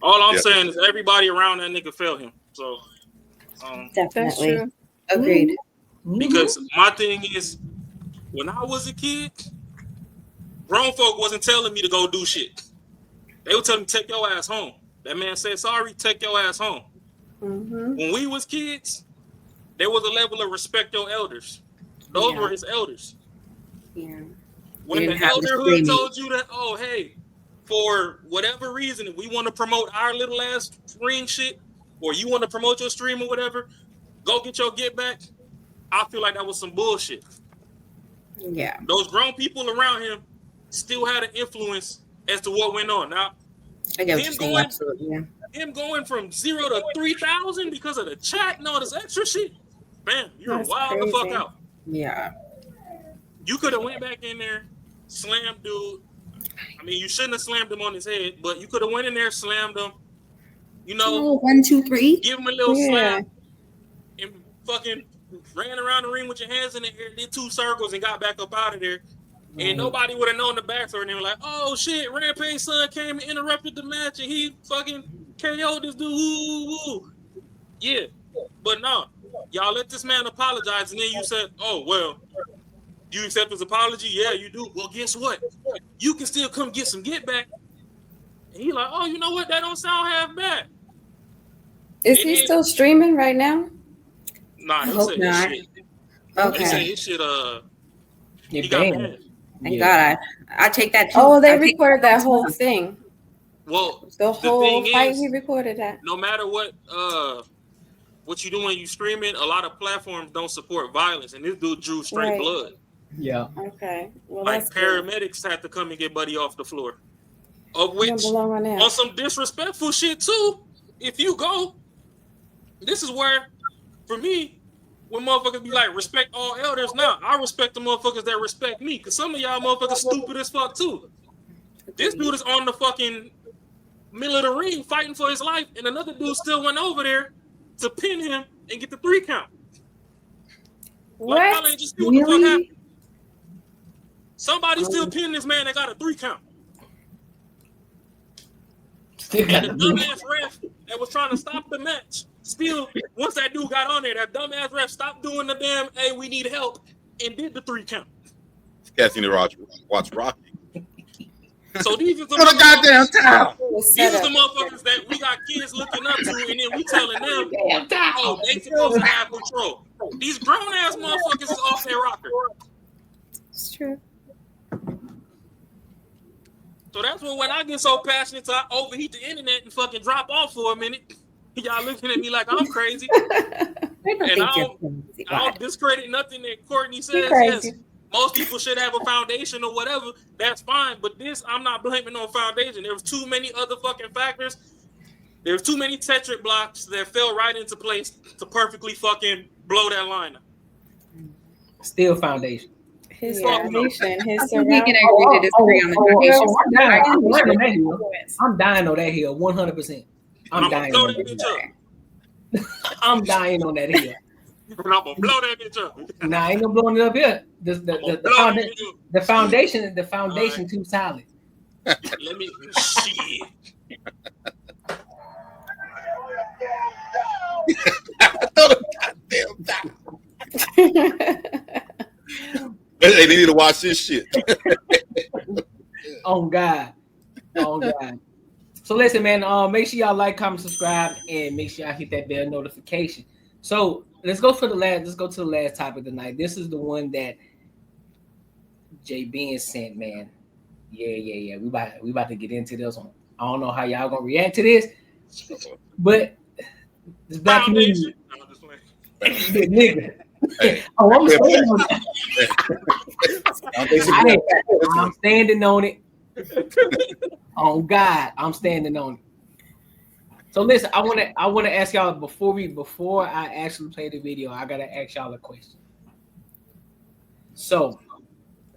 all I'm saying is everybody around that nigga failed him. So definitely agreed. Because my thing is, when I was a kid, grown folk wasn't telling me to go do shit. They would tell me, take your ass home. That man said, sorry, take your ass home. Mm-hmm. When we was kids, there was a level of respect your elders. Those were his elders. Yeah. When the elderhood told you that, oh, hey, for whatever reason, if we want to promote our little ass ring shit, or you want to promote your stream or whatever, go get your get back. I feel like that was some bullshit. Yeah. Those grown people around him still had an influence as to what went on. Now, I get what you're saying. Absolutely. Yeah. Him going from 0 to 3,000 because of the chat and all this extra shit, man, you're wild the fuck out. Yeah. You could have went back in there, slammed dude. I mean, you shouldn't have slammed him on his head, but you could have went in there, slammed him. 1, 2, 3. Give him a little slap, and fucking ran around the ring with your hands in the air, did 2 circles, and got back up out of there. And nobody would have known the backstory. And they were like, oh shit, Rampage son came and interrupted the match and he fucking KO'd this dude. Woo, woo. Yeah. But no, y'all let this man apologize. And then you said, oh, well, you accept his apology? Yeah, you do. Well, guess what? You can still come get some get back. And he like, oh, you know what? That don't sound half bad. Is he still streaming right now? Nah, he said not. his shit. Okay. He said his shit, he got mad. Thank God. I take that too. Oh, they recorded that whole thing. Well, the whole fight, is, he recorded that. No matter what you do when you streaming, a lot of platforms don't support violence, and this dude drew straight blood. Yeah. Okay. Well, like that's paramedics had to come and get Buddy off the floor. Of which, on some disrespectful shit too. If you go, this is where, for me, when motherfuckers be like, respect all elders. Now, I respect the motherfuckers that respect me. Because some of y'all motherfuckers stupid as fuck, too. This dude is on the fucking middle of the ring fighting for his life. And another dude still went over there to pin him and get the 3 count. What? Like, just see what the fuck happened. Somebody still pinned this man that got a 3 count. And the dumbass ref that was trying to stop the match, still, once that dude got on there, that dumbass ref stopped doing the damn, hey, we need help, and did the 3 count. Cats need to watch Rocky. So these are the goddamn town. These are the motherfuckers that we got kids looking up to, and then we telling them, oh, they supposed to have control. These grown ass motherfuckers is off their rocker. It's true. So That's when I get so passionate, I overheat the internet and fucking drop off for a minute. Y'all looking at me like I'm crazy. And I don't discredit nothing that Courtney says. Yes, most people should have a foundation or whatever. That's fine. But this, I'm not blaming on foundation. There was too many other fucking factors. There's too many tetric blocks that fell right into place to perfectly fucking blow that line up. Still foundation. His foundation, his We can agree to disagree on the foundation. I'm dying on that hill, 100%. I'm dying on that hill. I'm dying on that hill. I'm gonna blow that bitch up. Nah, I ain't gonna blow it up here. The foundation too solid. Let me shit. Goddamn They need to watch this shit. Oh God. So listen, man. Make sure y'all like, comment, subscribe, and make sure y'all hit that bell notification. So let's go to the last topic tonight. This is the one that J Ben sent, man. Yeah. We about to get into this one. I don't know how y'all gonna react to this, but this black community, nigga. Oh, I'm standing on it. I'm standing on it. Oh God, I'm standing on it. So listen, I want to ask y'all before I actually play the video, I gotta ask y'all a question. So,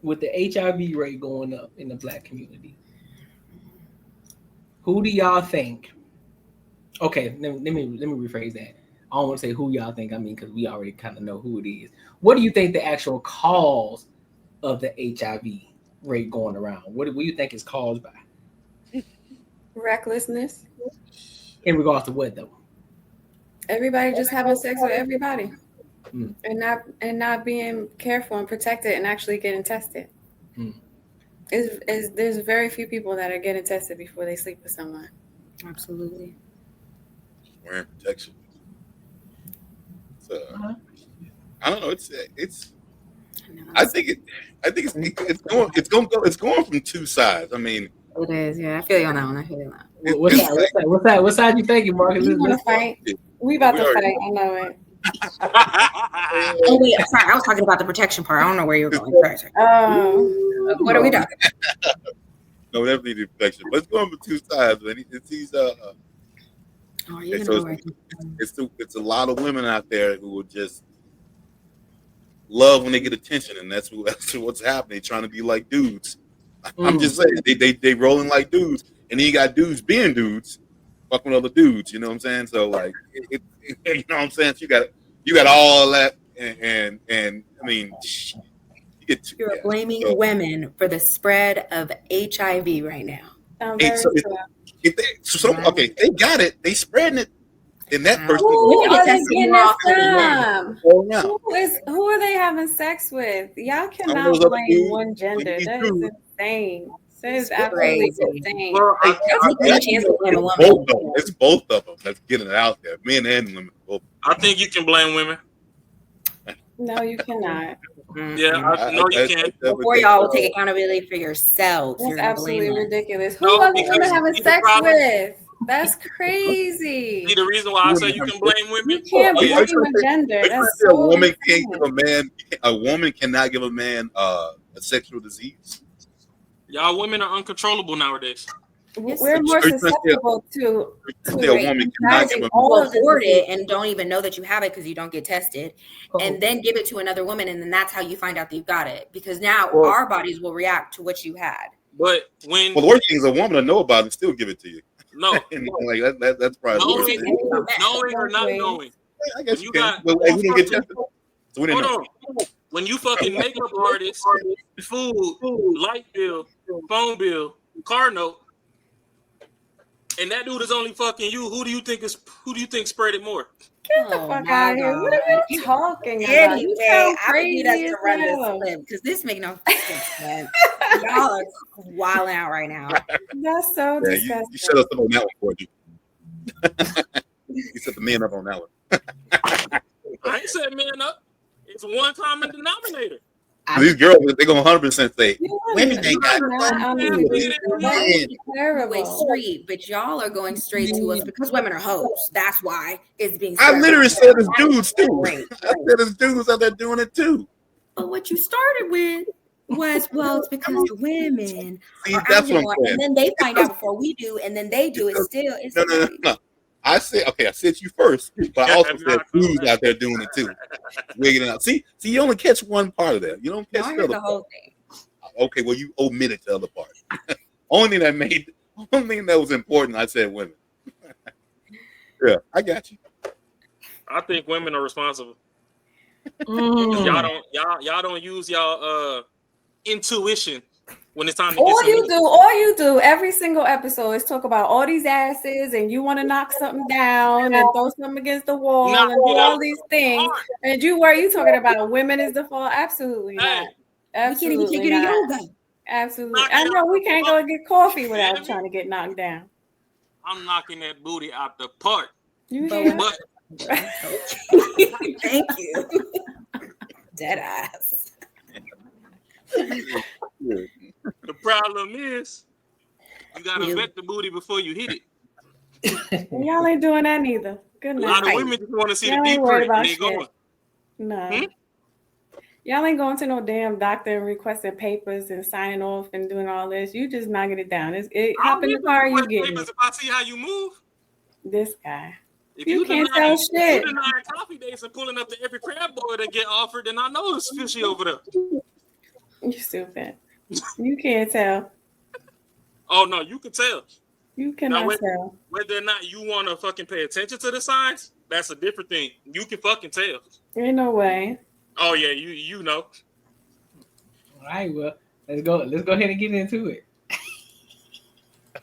with the HIV rate going up in the black community, who do y'all think? Okay, let me rephrase that. I don't want to say who y'all think. I mean, because we already kind of know who it is. What do you think the actual cause of the HIV rate going around? What do you think is caused by? Recklessness. In regards to what though? Everybody just having sex with everybody, and not being careful and protected and actually getting tested. There's very few people that are getting tested before they sleep with someone. Absolutely. Wearing protection. So, I don't know. I think it's going from two sides. I mean, it is. Yeah, I feel you on that one. I feel you on that. What side you thinking, Marcus? We want to fight. We about to fight. I know it. Oh wait, sorry. I was talking about the protection part. I don't know where you were going. What are we talking about? No, definitely the protection. But it's going from two sides. Man. It's a lot of women out there who will just love when they get attention, and that's what's happening. They're trying to be like dudes. I'm just saying they rolling like dudes, and then you got dudes being dudes, fucking with other dudes. You know what I'm saying? So like, you know what I'm saying? So you got all that, and I mean, you're blaming women for the spread of HIV right now. Okay, they got it. They spreading it. And that person who are they having sex with? Y'all cannot blame one gender. That is insane. That is absolutely insane. It's both of them that's getting it out there, men and women. Both. I think you can blame women. No, you cannot. Yeah, you can. Before y'all will take accountability for yourselves. That's absolutely ridiculous. Who are they having sex with? That's crazy. See, the reason why I say you can blame women. You can't blame a gender. That's so a woman can't give a man. A woman cannot give a man a sexual disease. Y'all women are uncontrollable nowadays. We're more susceptible to a woman cannot give afford it and don't even know that you have it because you don't get tested, and then give it to another woman, and then that's how you find out that you've got it, because now our bodies will react to what you had. But when the worst thing is a woman to know about it and still give it to you. No, like that's probably knowing or not knowing. I guess you got. We didn't get tested, so we didn't know. When you fucking makeup artist, food, light bill, phone bill, car note, and that dude is only fucking you, who do you think spread it more? Get the fuck out of here. What are you talking about? Anyway, I need us to run this clip because this makes no sense. Y'all are wilding out right now. That's so disgusting. You set us up on that one, Courtney. You set the man up on that one. I ain't set man up. It's one common denominator. These girls, they're gonna 100% say women ain't got Way street, but y'all are going straight to us because women are hoes. That's why it's being. I literally said it's dudes too. I said it's dudes out there doing it too. But what you started with was, well, it's because the women are that's out what I'm more, saying. and then they find out before we do, and then they do it still. It's No. I said you first, but I also said dudes out there doing it too, wigging it out. See, you only catch one part of that. You don't catch the whole thing. Okay, well, you omitted the other part. only thing that was important, I said women. Yeah, I got you. I think women are responsible. Y'all don't use y'all intuition when it's time to all get you do every single episode is talk about all these asses and you want to knock something down and throw something against the wall and do all these things. And you talking about women is the fault? Absolutely not. Absolutely we can't even take it to yoga. Absolutely. I know we can't go get coffee without trying to get knocked down. I'm knocking that booty out the park. You hear? Thank you. Dead ass. The problem is you gotta vet the booty before you hit it. Y'all ain't doing that neither. Good night. A lot of women just want to see Y'all the ain't deep worried print. about They going. No. Y'all ain't going to no damn doctor and requesting papers and signing off and doing all this. You just knocking it down. Hop in the car, you get it. If I see how you move. This guy. If you can't sell shit. If you denying coffee dates and pulling up to every crab boy that get offered, then I know it's fishy over there. You stupid. You can't tell. Oh no, you can tell. You cannot tell. Whether or not you want to fucking pay attention to the signs, that's a different thing. You can fucking tell. Ain't no way. Oh yeah, you know. All right, well, let's go ahead and get into it.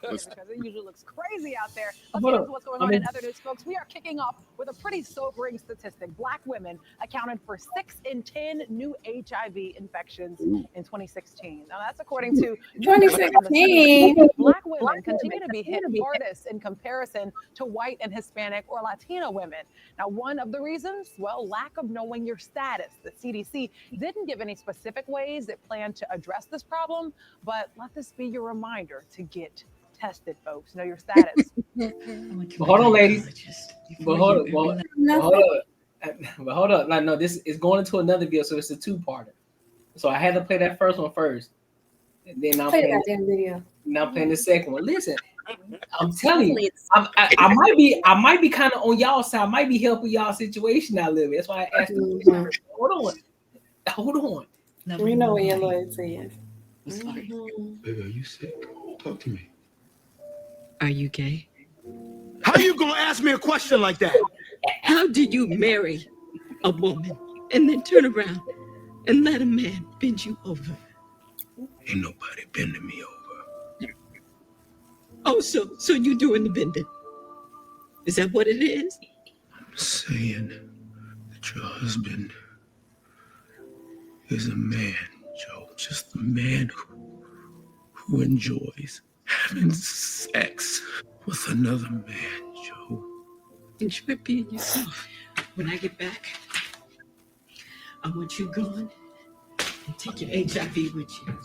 Because it usually looks crazy out there. Let's get into what's going on in other news, folks. We are kicking off with a pretty sobering statistic. Black women accounted for 6 in 10 new HIV infections in 2016. Now, that's according to 2016. Black women continue to be hit hardest in comparison to white and Hispanic or Latino women. Now, one of the reasons, well, lack of knowing your status. The CDC didn't give any specific ways it planned to address this problem, but let this be your reminder to get tested, folks. Know your status. But hold on, ladies. But hold up. Like, no, this is going into another video, so it's a two-parter. So I had to play that first one first, and then I'm playing that damn video. Now I'm playing the second one. Listen, I'm telling you, I might be kind of on y'all side. I might be helping y'all situation out a little bit. That's why I asked you. Hold on. We know what your loyalty is. Baby, are you sick? Talk to me. Are you gay? How you gonna ask me a question like that? How do you marry a woman and then turn around and let a man bend you over? Ain't nobody bending me over. Oh, so you doing the bending? Is that what it is? I'm saying that your husband is a man, Joe. Just a man who enjoys having sex with another man, Joe. Enjoy being yourself. When I get back, I want you gone and take your HIV with you.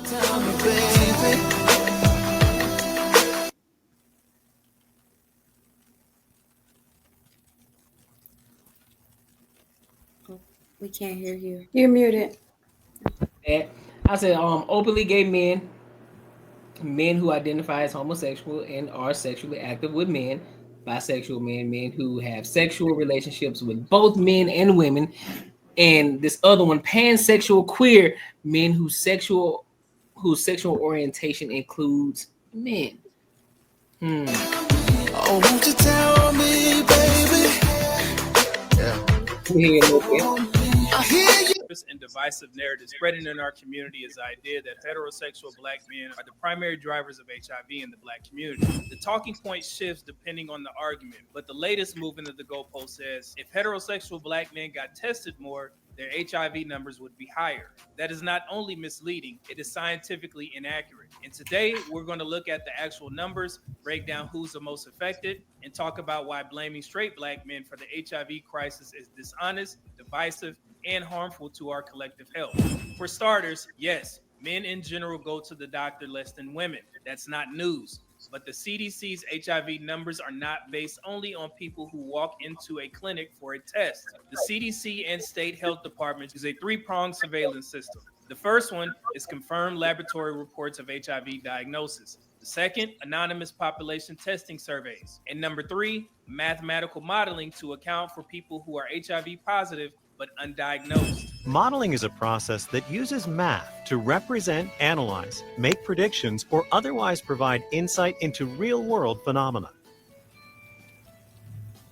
Tell me, baby. We can't hear you. You're muted. And I said, openly gay men who identify as homosexual and are sexually active with men, bisexual men who have sexual relationships with both men and women, and this other one, pansexual queer men whose sexual orientation includes men. Oh, won't you tell me, baby? I hear you. And divisive narrative spreading in our community is the idea that heterosexual black men are the primary drivers of HIV in the black community. The talking point shifts depending on the argument, but the latest movement of the goalpost says if heterosexual black men got tested more, their HIV numbers would be higher. That is not only misleading, it is scientifically inaccurate. And today, we're going to look at the actual numbers, break down who's the most affected, and talk about why blaming straight black men for the HIV crisis is dishonest, divisive, and harmful to our collective health. For starters, yes, men in general go to the doctor less than women. That's not news. But the CDC's HIV numbers are not based only on people who walk into a clinic for a test. The CDC and state health departments use a three-pronged surveillance system. The first one is confirmed laboratory reports of HIV diagnosis. The second, anonymous population testing surveys. And number three, mathematical modeling to account for people who are HIV positive but undiagnosed. Modeling is a process that uses math to represent, analyze, make predictions, or otherwise provide insight into real-world phenomena.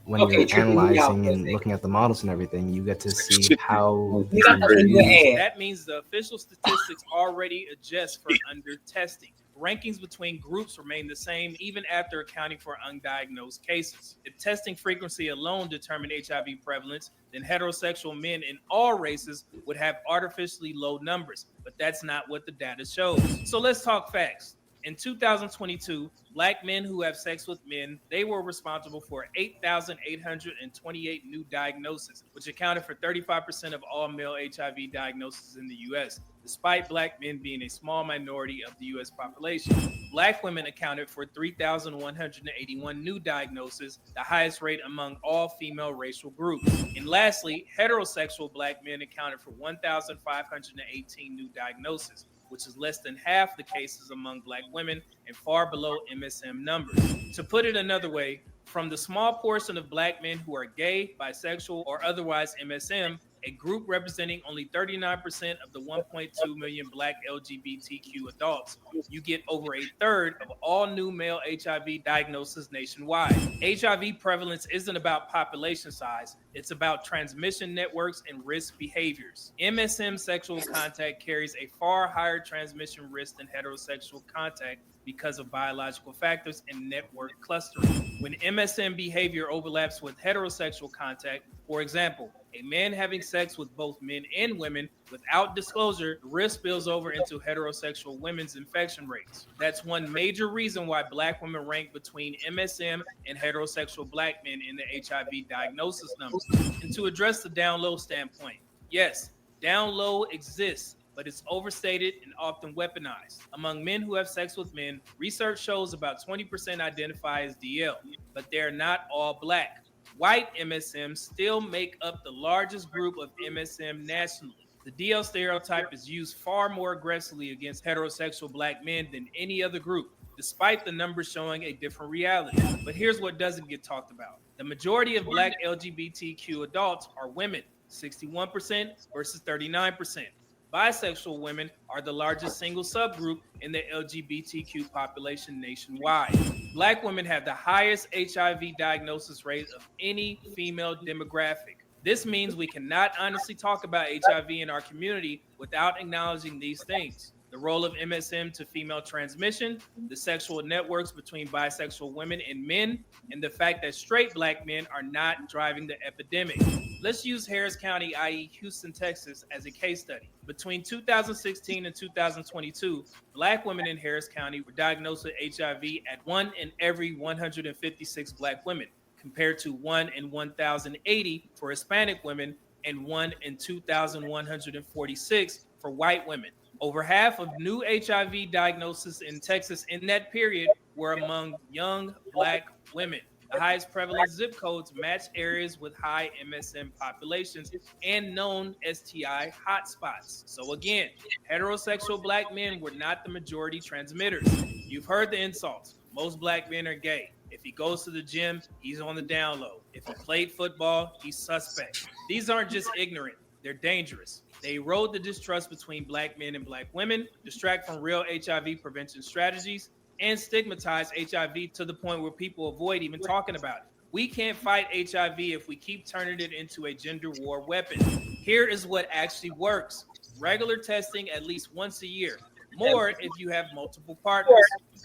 When Okay, you're analyzing and looking at the models and everything, you get to see how That means the official statistics already adjust for under-testing. Rankings between groups remain the same even after accounting for undiagnosed cases. If testing frequency alone determined HIV prevalence, then heterosexual men in all races would have artificially low numbers, but that's not what the data shows. So let's talk facts. In 2022, black men who have sex with men, they were responsible for 8,828 new diagnoses, which accounted for 35% of all male HIV diagnoses in the U.S., despite black men being a small minority of the U.S. population. Black women accounted for 3,181 new diagnoses, the highest rate among all female racial groups. And lastly, heterosexual black men accounted for 1,518 new diagnoses, which is less than half the cases among black women and far below MSM numbers. To put it another way, from the small portion of black men who are gay, bisexual, or otherwise MSM, a group representing only 39% of the 1.2 million black LGBTQ adults, you get over a third of all new male HIV diagnoses nationwide. HIV prevalence isn't about population size, it's about transmission networks and risk behaviors. MSM sexual contact carries a far higher transmission risk than heterosexual contact because of biological factors and network clustering. When MSM behavior overlaps with heterosexual contact, for example, a man having sex with both men and women without disclosure, the risk spills over into heterosexual women's infection rates. That's one major reason why black women rank between MSM and heterosexual black men in the HIV diagnosis numbers. And to address the down low standpoint, yes, down low exists, but it's overstated and often weaponized. Among men who have sex with men, research shows about 20% identify as DL, but they're not all black. White MSMs still make up the largest group of MSM nationally. The DL stereotype is used far more aggressively against heterosexual black men than any other group, despite the numbers showing a different reality. But here's what doesn't get talked about. The majority of black LGBTQ adults are women, 61% versus 39%. Bisexual women are the largest single subgroup in the LGBTQ population nationwide. Black women have the highest HIV diagnosis rate of any female demographic. This means we cannot honestly talk about HIV in our community without acknowledging these things. The role of MSM to female transmission, the sexual networks between bisexual women and men, and the fact that straight black men are not driving the epidemic. Let's use Harris County, i.e. Houston, Texas, as a case study. Between 2016 and 2022, black women in Harris County were diagnosed with HIV at 1 in every 156 black women, compared to 1 in 1,080 for Hispanic women and 1 in 2,146 for white women. Over half of new HIV diagnoses in Texas in that period were among young black women. The highest prevalent zip codes match areas with high MSM populations and known STI hotspots. So again, heterosexual black men were not the majority transmitters. You've heard the insults. Most black men are gay. If he goes to the gym, he's on the down low. If he played football, he's suspect. These aren't just ignorant, they're dangerous. They erode the distrust between black men and black women, distract from real HIV prevention strategies, and stigmatize HIV to the point where people avoid even talking about it. We can't fight HIV if we keep turning it into a gender war weapon. Here is what actually works. Regular testing at least once a year. More if you have multiple partners.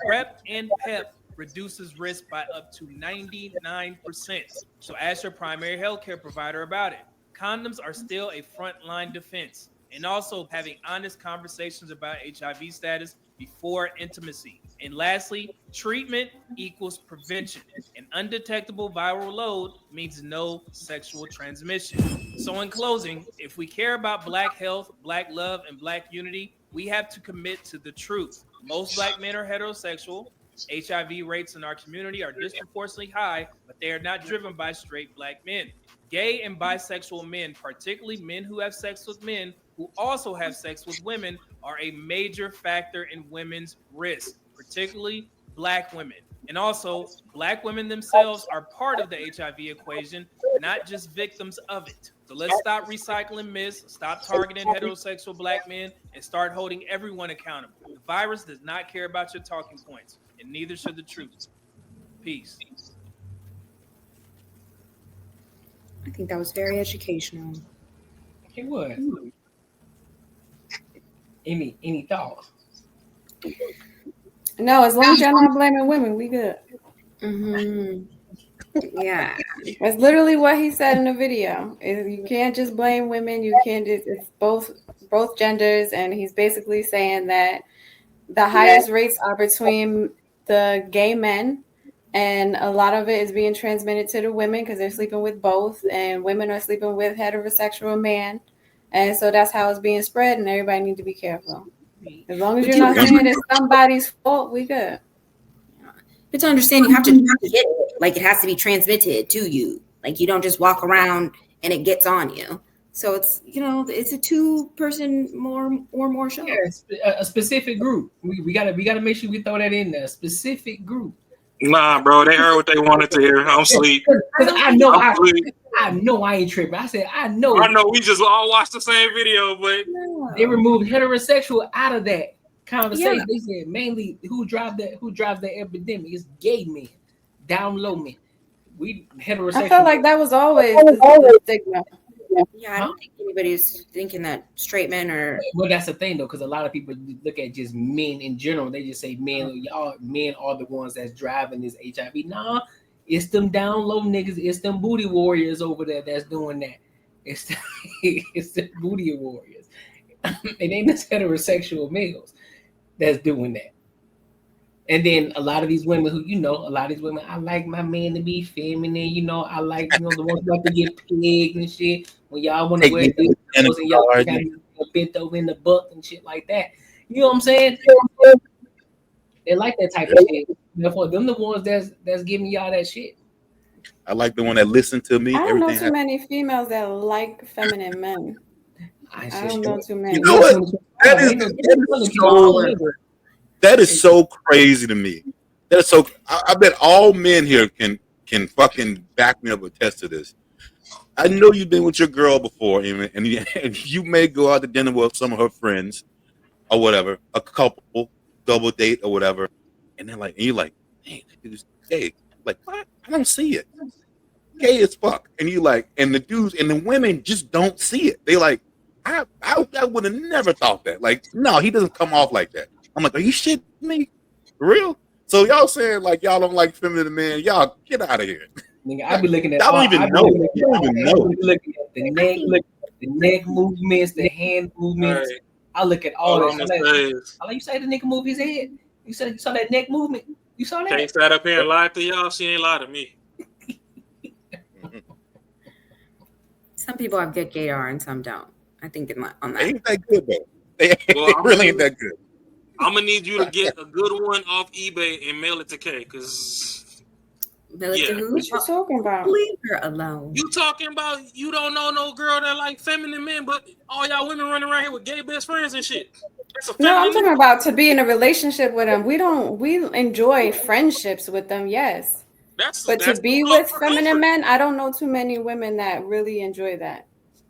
PrEP and PEP reduces risk by up to 99%. So ask your primary healthcare provider about it. condoms are still a frontline defense, and also having honest conversations about HIV status before intimacy. And lastly, treatment equals prevention. An undetectable viral load means no sexual transmission. So in closing, if we care about Black health, Black love, and Black unity, we have to commit to the truth. Most Black men are heterosexual. HIV rates in our community are disproportionately high, but they are not driven by straight Black men. Gay and bisexual men, particularly men who have sex with men who also have sex with women, are a major factor in women's risk, particularly Black women. And also, Black women themselves are part of the HIV equation, not just victims of it. So let's stop recycling myths, stop targeting heterosexual Black men, and start holding everyone accountable. The virus does not care about your talking points, and neither should the truth. Peace. I think that was very educational. It was. Any thoughts? No, as long as y'all not blaming women, we good. Mm-hmm. Yeah, that's literally what he said in the video. You can't just blame women. You can't just. It's both genders, and he's basically saying that the highest rates are between the gay men, and a lot of it is being transmitted to the women because they're sleeping with both, and women are sleeping with heterosexual men, and so that's how it's being spread. And everybody needs to be careful. As long as you're not saying it's somebody's fault, we good. But to understand, you have to get it. Like, it has to be transmitted to you. Like, you don't just walk around and it gets on you. So it's, it's a 2-person more show. Yeah, a specific group. We gotta make sure we throw that in there. A specific group. Nah, bro, they heard what they wanted to hear. I'm asleep. I know I ain't tripping. I said I know. We just all watched the same video, but they removed heterosexual out of that conversation. Yeah. They said mainly who drives the epidemic is gay men, down low men. We heterosexual. I felt like that was always the stigma. Yeah, I don't think anybody's thinking that straight men are. Well, that's the thing though, because a lot of people look at just men in general. They just say men are the ones that's driving this HIV. Nah, it's them down low niggas. It's them booty warriors over there that's doing that. It's the booty warriors. It ain't just heterosexual males that's doing that. And then a lot of these women I like my man to be feminine, I like, the ones who like to get pegged and shit. When y'all want to wear this and y'all got bent over in the butt and shit like that. You know what I'm saying? They like that type of shit. Therefore, them the ones that's giving y'all that shit. I like the one that listen to me. I don't know too many females that like feminine men. I don't know too many. You know what? That is so crazy to me. That is so. I bet all men here can fucking back me up and attest to this. I know you've been with your girl before, and you may go out to dinner with some of her friends or whatever, a couple, double date or whatever, and they're like, and you're like, "Hey, dude's gay." Like, what? I don't see it. Gay as fuck. And you like, and the dudes and the women just don't see it. They like, I would have never thought that. Like, no, he doesn't come off like that. I'm like, are you shitting me? For real? So y'all saying like y'all don't like feminine men? Y'all get out of here. Nigga, I be looking at. I don't even know. You don't even know. Looking at the neck movements, the hand movements. Right. I look at all that. I like you say the nigga move his head. You saw that neck movement. You saw that? Can't sat up here and lie to y'all. She ain't lie to me. Some people have good gaydar and some don't. I think on that. They ain't that good though. They really ain't that good. I'm gonna need you to get a good one off eBay and mail it to Kay, cause mail it to who? What you talking about? Leave her alone. You talking about you don't know no girl that like feminine men, but all y'all women running around here with gay best friends and shit. No, I'm talking about to be in a relationship with them. We enjoy friendships with them, yes. But to be with feminine men, I don't know too many women that really enjoy that.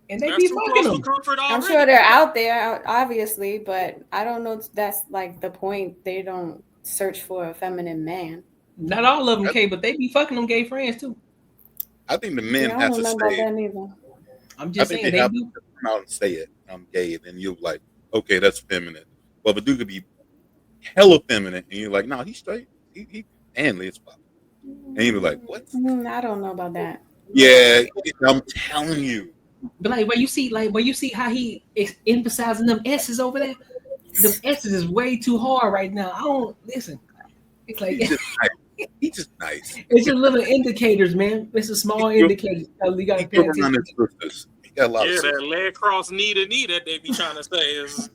And they be fucking them. I'm sure they're out there, obviously, but I don't know. That's like the point. They don't search for a feminine man. Not all of them, Kay, but they be fucking them gay friends too. I think the men have to say it. I'm just saying they have to come out and say it. I'm gay, and then you're like, okay, that's feminine. Well, the dude could be hella feminine, and you're like, no, he's straight. He manly as fuck. And you're like, what? I don't know about that. Yeah, I'm telling you. But like when you see how he is emphasizing them S's over there, them S's is way too hard right now. I don't listen. It's like he's just nice. It's just little indicators, man. It's a small indicator. You got to pay attention. He got a lot Yeah, of that leg cross knee to knee that they be trying to say is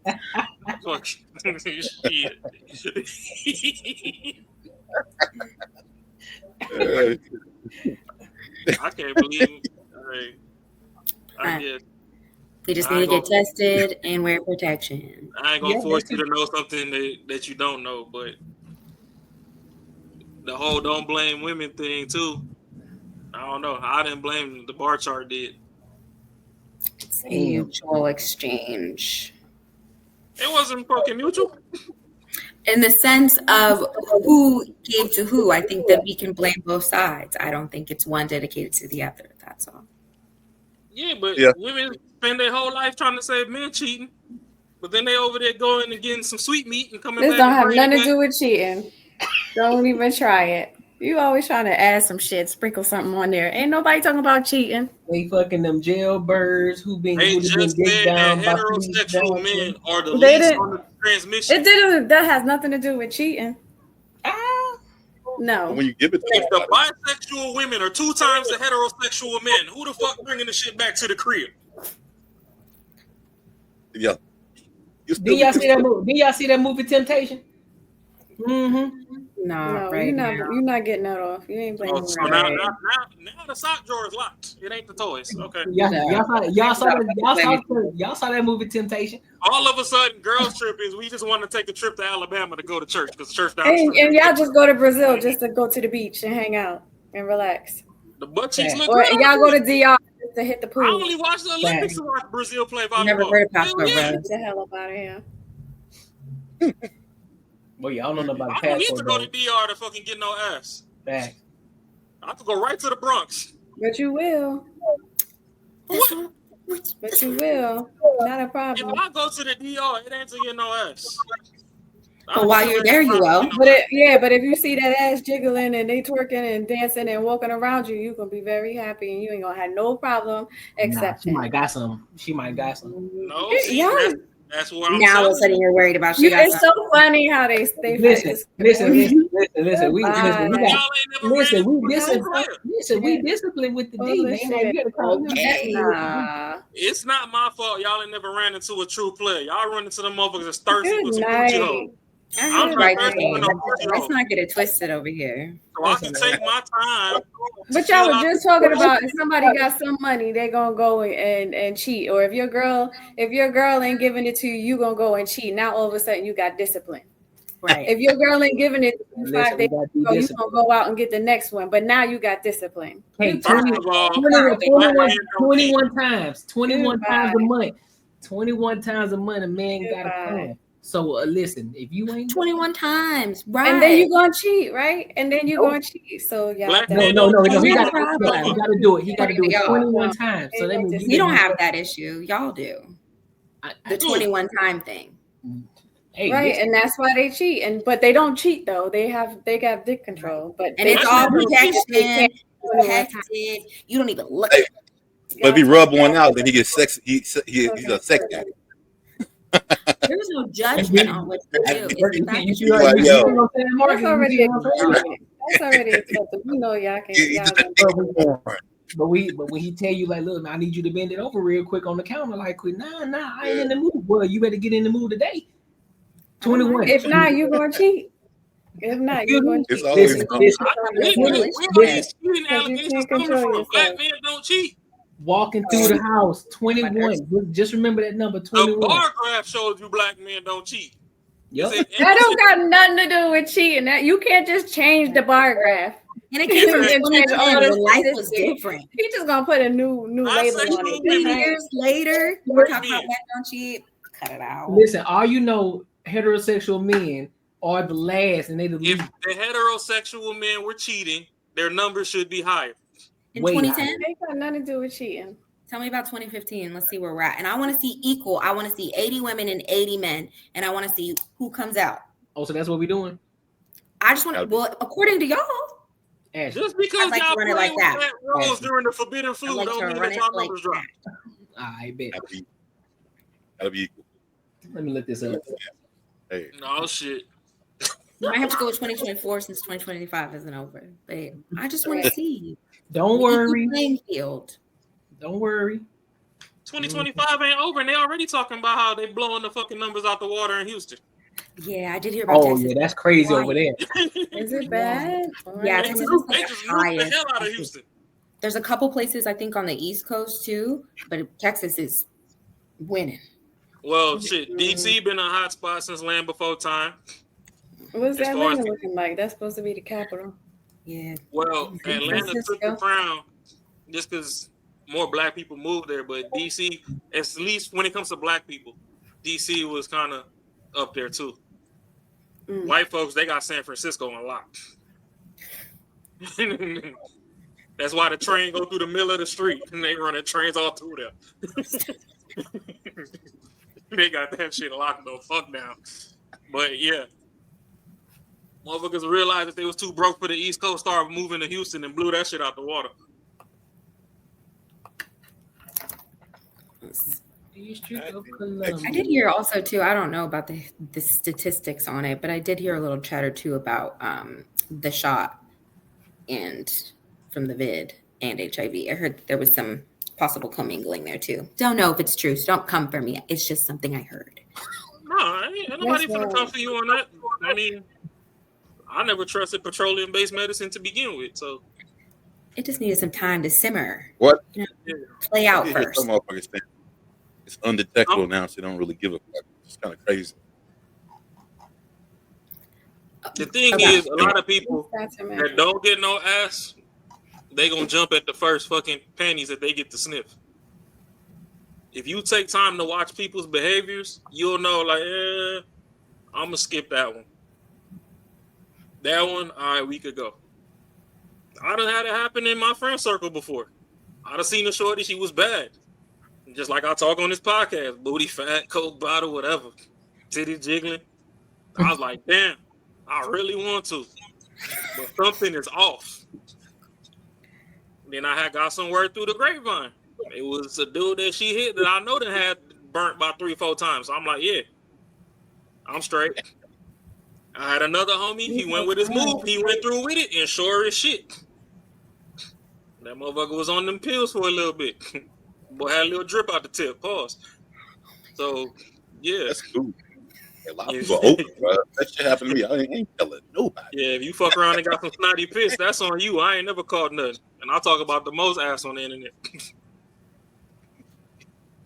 fuck shit. I can't believe I get. We just need to get tested and wear protection. I ain't gonna force you to know something that you don't know, but the whole don't blame women thing too. I don't know. I didn't blame them. The bar chart did. It's a mutual exchange. It wasn't fucking mutual. In the sense of who gave to who, I think that we can blame both sides. I don't think it's one dedicated to the other. That's all. Yeah, but women spend their whole life trying to say men cheating, but then they over there going and getting some sweet meat and coming This back. don't have nothing to do with cheating. Don't even try it. You always trying to add some shit, sprinkle something on there. Ain't nobody talking about cheating. They fucking them jailbirds who been They just digged said down that by heterosexual men are the They least didn't- on the transmission. It didn't. That has nothing to do with cheating. No. When you give it to If the bisexual women are 2 times the heterosexual men, who the fuck bringing the shit back to the crib? Yeah. Did y'all see that movie? Did y'all see that movie Temptation? Mm-hmm. No, right you're now. not getting that off. You ain't playing. Oh, so now the sock drawer is locked. It ain't the toys. Okay. Y'all saw that movie Temptation. All of a sudden, girls trip is we just want to take a trip to Alabama to go to church because church down the And, street. and y'all just go to Brazil just to go to the beach and hang out and relax. The butt cheeks look Or good. y'all go to DR just to hit the pool. I only watch the Olympics to watch Brazil play volleyball. Never heard of passport, Hell yeah. bro. Get the hell up out of here. Well, y'all don't know about I don't need to passport. go to DR to fucking get no ass. Back. I could go right to the Bronx. But you will. What? But you will. Not a If problem. I go to the DR, it ain't to get no ass. But while you're there, you will. But but if you see that ass jiggling and they twerking and dancing and walking around you, you gonna be very happy and you ain't gonna have no problem except She might got some. She might got some. No, Yeah. that's what I'm Now all of a saying. sudden you're worried about You, she got it's so funny how they Listen. We disciplined with the D, man. Like, you gotta calm down. Nah. It's not my fault. Y'all ain't never ran into a true player. Y'all run into them motherfuckers that's thirsty Good with some night. Gucci hoe. I'm not right thirsty there. for no Gucci Let's hoe. not get it twisted over here. So I can take my time. But y'all were just talking about if somebody got some money, they gonna go and cheat. Or if your girl ain't giving it to you, you gonna go and cheat. Now all of a sudden you got discipline. Right. If your girl ain't giving it to you 5 days Listen, ago, you gonna go out and get the next one. But now you got discipline. Hey, First of all, 21 times. 21 Goodbye. times a month. 21 times a month, a man got a plan. So listen, if you ain't 21 times, right? And then you gonna cheat, right? And then you gonna cheat. So yeah. Black no, men he don't got no to problem. do it. He got to do it 21 times. So that means We don't have that issue. Y'all do. The do. 21 time thing. Hey, Right, listen. and that's why they cheat. But they don't cheat though. They got dick control. But And it's all protection, protected. You don't even look at it. But if he rub one out, then he gets sex. He's a sex addict. There's no judgment on what you do. It's You about see what I'm saying, Mark? That's already You see what I'm saying? That's already accepted. We know y'all can. But when he tell you like, look, man, I need you to bend it over real quick on the counter, like, quick, nah, I ain't in the mood. Well, you better get in the mood today. 21. If not, you gonna cheat. If not, you're going to It's cheat. always Where is cheating Because you allegations can't coming control from? Black yourself. men don't cheat. Walking through the house, 21. Just remember that number, The 21. bar graph shows you black men don't cheat. Yep. That don't got nothing to do with cheating. That you can't just change the bar graph. And it came from And change all 2010 this when life statistics. was different. He just gonna put a new label on it. 10 Right? years later, we're talking about men don't cheat. Cut it out. Listen, all you know, heterosexual men are the last, and they the If least. the heterosexual men were cheating, their numbers should be higher. In Way 2010, They got nothing to do with cheating. tell me about 2015. Let's see where we're at. And I want to see equal. I want to see 80 women and 80 men. And I want to see who comes out. Oh, so that's what we're doing? I just want to, well, according to y'all. Just because like to y'all run play it like with that. that rose during the forbidden flu like don't to mean run that it y'all like numbers drop. I bet. Gotta be equal. Let me look this up. Hey. No shit. You might have to go with 2024 since 2025 isn't over. But I just want to see. Don't worry. Playing field. Don't worry. 2025 ain't over, and they already talking about how they blowing the fucking numbers out the water in Houston. Yeah, I did hear about Oh Texas. yeah, that's crazy over there. Is it bad? Yeah, They Texas just is like the nuked the highest. hell out of Houston. There's a couple places I think on the East Coast too, but Texas is winning. Well, shit, DC been a hot spot since Land Before Time. What's As far as- Atlanta looking like? That's supposed to be the capital. Yeah. Well, Atlanta took the Francisco. crown just because more black people moved there, but DC, at least when it comes to black people, DC was kind of up there too. White folks, they got San Francisco on lock. That's why the train go through the middle of the street and they running trains all through there. They got that shit locked the fuck down. But yeah, motherfuckers realized that they was too broke for the East Coast, started moving to Houston and blew that shit out the water. I did hear also too. I don't know about the statistics on it, but I did hear a little chatter too about the shot and from the vid and HIV. I heard there was some possible commingling there too. Don't know if it's true, so don't come for me. It's just something I heard. No, ain't nobody finna come for you on that. I mean, I never trusted petroleum-based medicine to begin with, so It just needed some time to simmer. What? You know, play out I hear first. some motherfuckers think it's undetectable now, so they don't really give a fuck. It's kind of crazy. the thing is, a lot of people that don't get no ass, they gonna jump at the first fucking panties that they get to sniff. If you take time to watch people's behaviors, you'll know, like, I'm gonna skip that one. That one, all right, we could go. I done had it happen in my friend circle before. I done seen a shorty, she was bad. Just like I talk on this podcast, booty fat, coke bottle, whatever, titty jiggling. I was like, damn, I really want to, but something is off. Then I had got some word through the grapevine. It was a dude that she hit that I know that had burnt by 3-4 times. So I'm like, yeah, I'm straight. I had another homie. He went with his move. He went through with it, and sure as shit, that motherfucker was on them pills for a little bit. Boy had a little drip out the tip. Pause. So, yeah. That's cool. A lot of people are open, bro. That shit happened to me. I ain't telling nobody. Yeah, if you fuck around and got some snotty piss, that's on you. I ain't never caught nothing. And I'll talk about the most ass on the internet.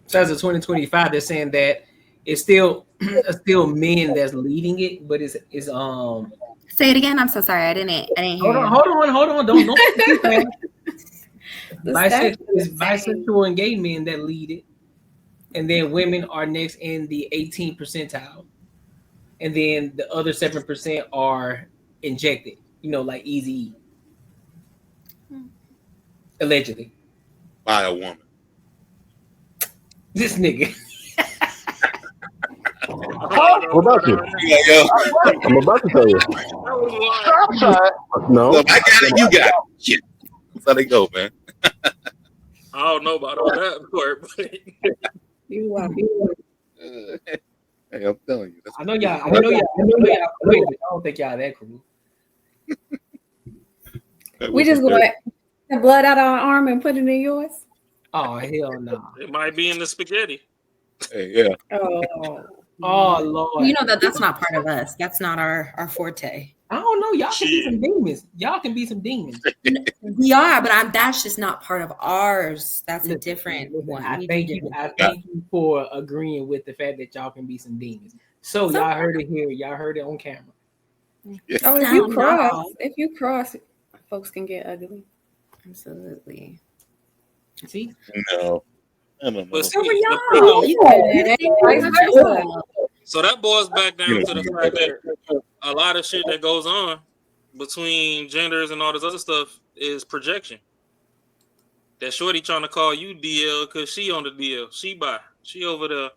So as of 2025, they're saying that it's still men that's leading it, but it's Say it again. I'm so sorry. I didn't hear. hold on. Don't bisexual and gay men that lead it, and then women are next in the 18th percentile, and then the other 7% are injected. You know, like Easy, allegedly by a woman. This nigga. What about you? I'm about to tell you. No. Look, I got it. You got it. Shit. That's how they go, man. I don't know about all that part, but Hey, I'm telling you. I know y'all. I don't think y'all that cool. We just going the blood out of our arm and put it in yours. Oh hell no! It might be in the spaghetti. Hey, yeah. Oh Lord! You know that's not part of us. That's not our forte. I don't know. Y'all can be some demons. Y'all can be some demons. We are, but that's just not part of ours. That's a different one. I thank you for agreeing with the fact that y'all can be some demons. So y'all heard it here. Y'all heard it on camera. Oh, if you cross, folks can get ugly. Absolutely. See? No. I don't know. But So so that boils back down to the fact that a lot of shit that goes on between genders and all this other stuff is projection. That shorty trying to call you DL because she on the DL. She over there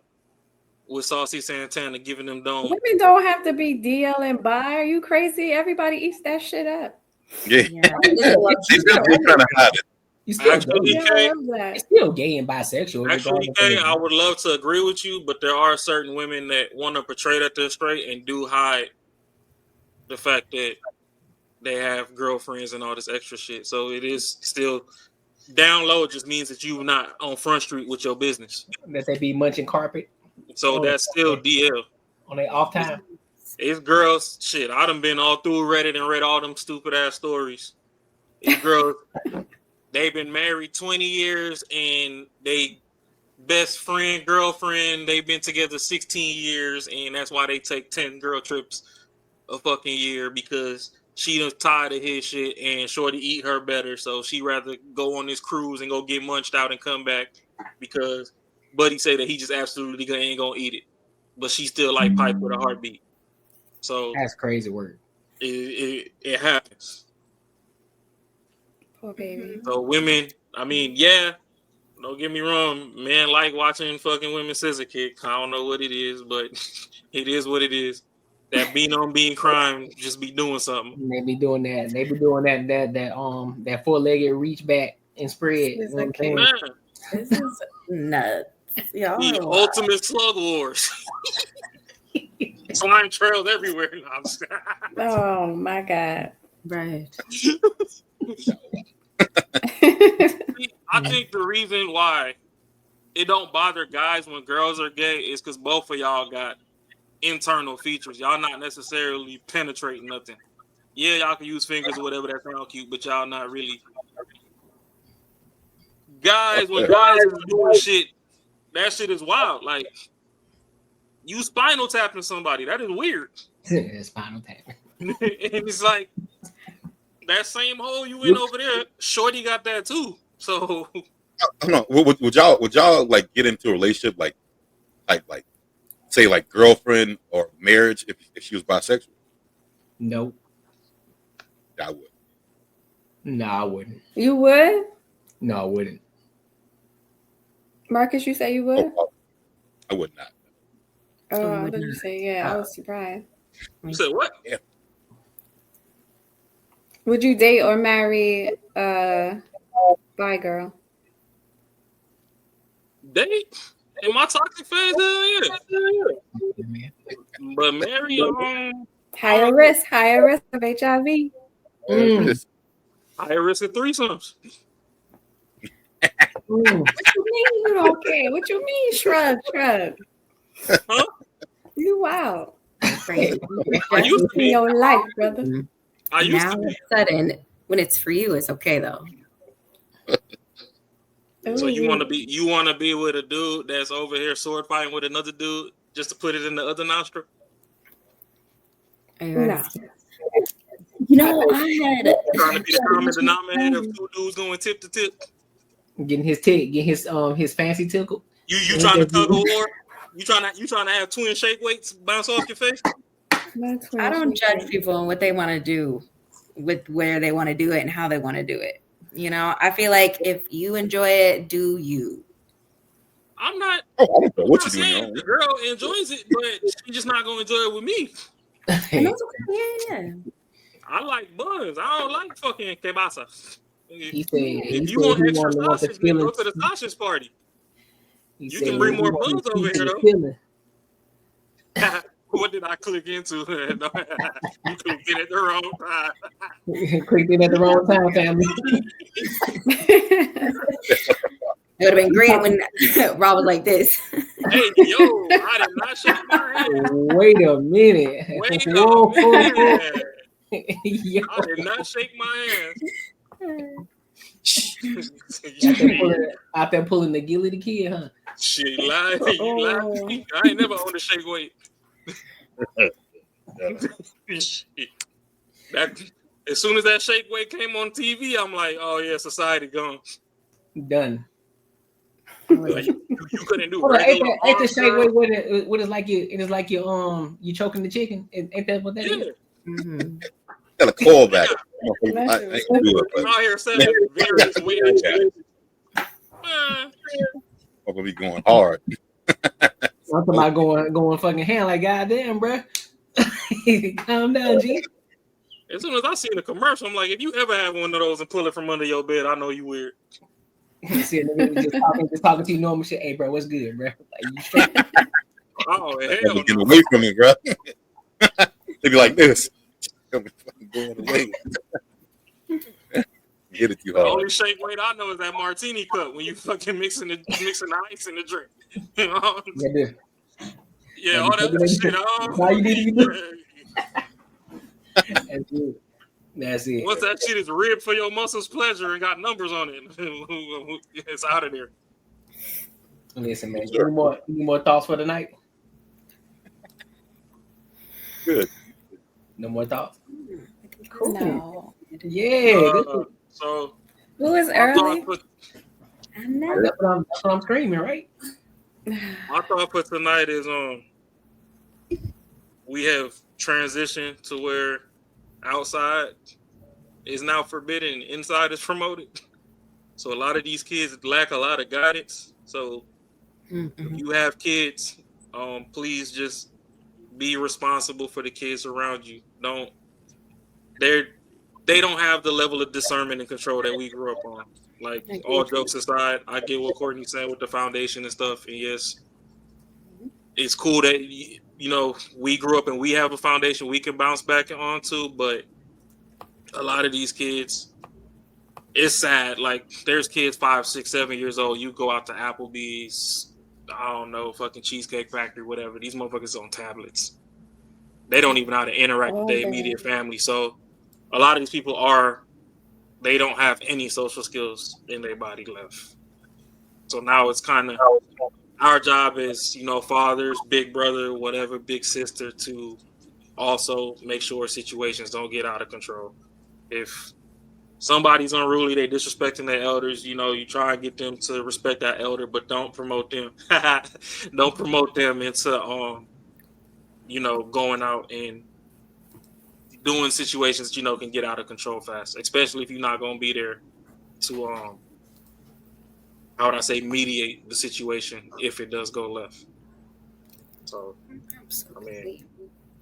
with Saucy Santana giving them dome. Women don't have to be DL and bi. Are you crazy? Everybody eats that shit up. Yeah. They're trying to hide it. You still Actually, gay. Kay, You're still gay and bisexual. Actually, Kay, I would love to agree with you, but there are certain women that want to portray that they're straight and do hide the fact that they have girlfriends and all this extra shit. So it is still down low. It just means that you're not on Front Street with your business. That they be munching carpet. So that's still DL. On their off time. It's girls. Shit, I done been all through Reddit and read all them stupid ass stories. These girls, they've been married 20 years and they best friend, girlfriend, they've been together 16 years, and that's why they take 10 girl trips a fucking year, because she done tired of his shit and shorty eat her better, so she rather go on this cruise and go get munched out and come back because Buddy say that he just absolutely ain't gonna eat it, but she still like pipe with a heartbeat. So that's crazy word. It happens. Poor baby. So women, I mean, yeah, don't get me wrong, men like watching fucking women scissor kick. I don't know what it is, but it is what it is. That being on being crime just be doing something. They be doing that. They be doing that 4-legged reach back and spread. You know what I'm saying? This is nuts. Y'all The ultimate slug wars. Slime trails everywhere. Oh my God. Right. I think the reason why it don't bother guys when girls are gay is because both of y'all got internal features. Y'all not necessarily penetrating nothing. Yeah, y'all can use fingers or whatever that sound cute, but y'all not really. Guys, when guys is doing shit, that shit is wild. Like, you spinal tapping somebody. That is weird. Spinal tapping. And it's like, that same hole you in over there, Shorty got that too. So I don't know. Would y'all like get into a relationship like say like girlfriend or marriage if she was bisexual? Nope. I would. No, I wouldn't. You would? No, I wouldn't. Marcus, you say you would? I would not. Oh, I thought you say yeah. I was surprised. You said what? Yeah. Would you date or marry a bi girl? Date? In my toxic phase, hell yeah. But marry Higher risk of HIV. Higher risk of threesomes. What you mean you don't care? What you mean? Shrug. Huh? You wow. I used to be. In your life, brother. I used now to all be. of a sudden, when it's for you, it's okay though. So you want to be with a dude that's over here sword fighting with another dude just to put it in the other nostril? No. You know, I had Trying to be the common denominator of two dudes going tip to tip. Getting his fancy tickle. You trying to tug a war? You trying to have twin shake weights bounce off your face? I don't judge people on what they want to do with where they want to do it and how they want to do it. You know, I feel like if you enjoy it, do you. I'm not. I don't know what I'm you're saying doing. the girl enjoys it, but she's just not gonna enjoy it with me. And that's okay. Yeah. I like buns. I don't like fucking kebasa. If you want extra sausage, then go to the sausage party. You can bring more buns over here, though. What did I click into? You clicked it at the wrong time. Clicked it at the wrong time, family. It would have been great when Rob was like this. Hey, yo, I did not shake my hand. Wait a minute. Whoa. Yo. I did not shake my hand. Out there pulling the Gilly the Kid, huh? Shit, lie. You lie. I ain't never owned a shake weight. As soon as that shake weight came on TV, I'm like, oh yeah, society gone. Done. Like, you couldn't do regular ain't the shake weight what is like you choking the chicken? Ain't that what that is? Mm-hmm. Got a call back. I'm out here saying various weird shit. I'm gonna be going hard. I'm talking about going fucking hand like goddamn, bro. Calm down, G. As soon as I see the commercial, I'm like, if you ever have one of those and pull it from under your bed, I know you weird. See, just talking to you normal shit. Hey, bro, what's good, bro? Like, you straight? Oh, hell no. Get away from me, bro. They be like this. Going away. Get it too The hard. only shake weight I know is that martini cup when you fucking mixing the ice in the drink. You know? Yeah, all that shit. All you need to do. That's it. That's it. Once that shit is ribbed for your muscles' pleasure and got numbers on it, it's out of there. Listen, man. Any more thoughts for tonight? Good. No more thoughts? Cool. No. Yeah. So who is early? That's what I'm screaming, right? My thought for tonight is we have transitioned to where outside is now forbidden, inside is promoted. So a lot of these kids lack a lot of guidance. So if you have kids, please just be responsible for the kids around you. They don't have the level of discernment and control that we grew up on. Like, all jokes aside, I get what Courtney's saying with the foundation and stuff. And yes, it's cool that, we grew up and we have a foundation we can bounce back onto. But a lot of these kids, it's sad. Like, there's kids 5, 6, 7 years old. You go out to Applebee's, I don't know, fucking Cheesecake Factory, whatever. These motherfuckers on tablets. They don't even know how to interact with their immediate family. So a lot of these people they don't have any social skills in their body left. So now it's kind of our job as, fathers, big brother, whatever, big sister, to also make sure situations don't get out of control. If somebody's unruly, they disrespecting their elders, you try and get them to respect that elder, but don't promote them. Don't promote them into, going out and doing situations that can get out of control fast, especially if you're not going to be there to how would I say, mediate the situation if it does go left. So I mean,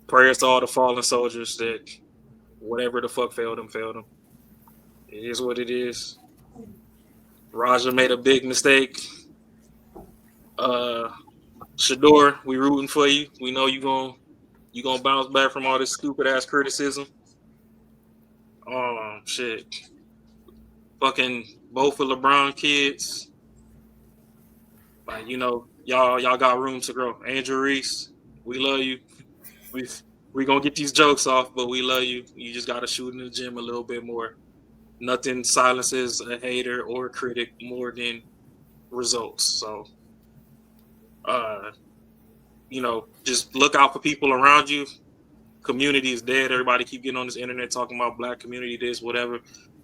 prayers to all the fallen soldiers that whatever the fuck failed them. It is what it is. Raja made a big mistake. Shador, we rooting for you. We know you gonna bounce back from all this stupid ass criticism. Shit. Fucking both of LeBron kids. Like, y'all got room to grow. Andrew Reese, we love you. We gonna get these jokes off, but we love you. You just gotta shoot in the gym a little bit more. Nothing silences a hater or a critic more than results. So just look out for people around you. Community is dead. Everybody keep getting on this internet talking about black community, this, whatever.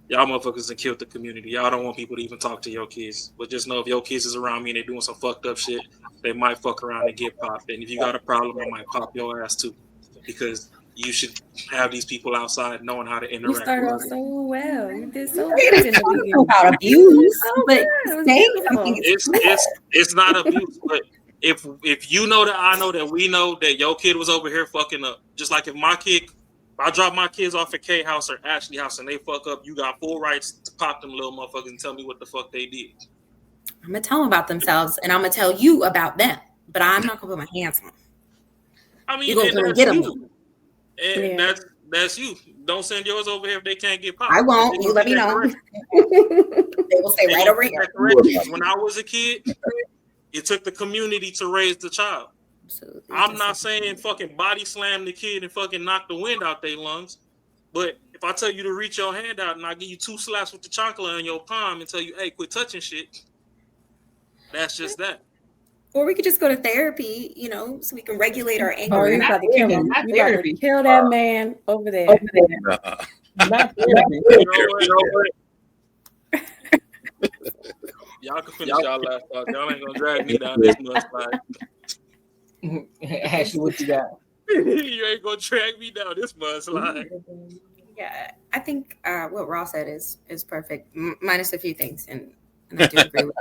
Y'all motherfuckers have killed the community. Y'all don't want people to even talk to your kids. But just know if your kids is around me and they're doing some fucked up shit, they might fuck around and get popped. And if you got a problem, I might pop your ass too. Because you should have these people outside knowing how to interact. You started off so well. You did so It good is in the talking beginning. about abuse, but It saying was something beautiful. is It's not abuse, but if you know that I know that we know that your kid was over here fucking up, just like if I drop my kids off at K house or Ashley house and they fuck up, you got full rights to pop them little motherfuckers and tell me what the fuck they did. I'm gonna tell them about themselves, and I'm gonna tell you about them. But I'm not gonna put my hands on them. I mean, You're gonna and come and that's get them. you. And that's you. Don't send yours over here if they can't get popped. I won't. You let me know. They will stay right over here. When I was a kid, it took the community to raise the child. Absolutely. I'm not saying fucking body slam the kid and fucking knock the wind out their lungs, but if I tell you to reach your hand out and I give you 2 slaps with the chocolate on your palm and tell you, hey, quit touching shit, that's just that. Or we could just go to therapy, so we can regulate our anger. Oh, you about to kill him. You about to kill that man over there. Not You know what? Y'all can finish y'all last thought. Y'all ain't gonna drag me down this much. Ashley, what you got? You ain't gonna drag me down this much. Yeah, I think what Ross said is perfect, minus a few things, and I do agree with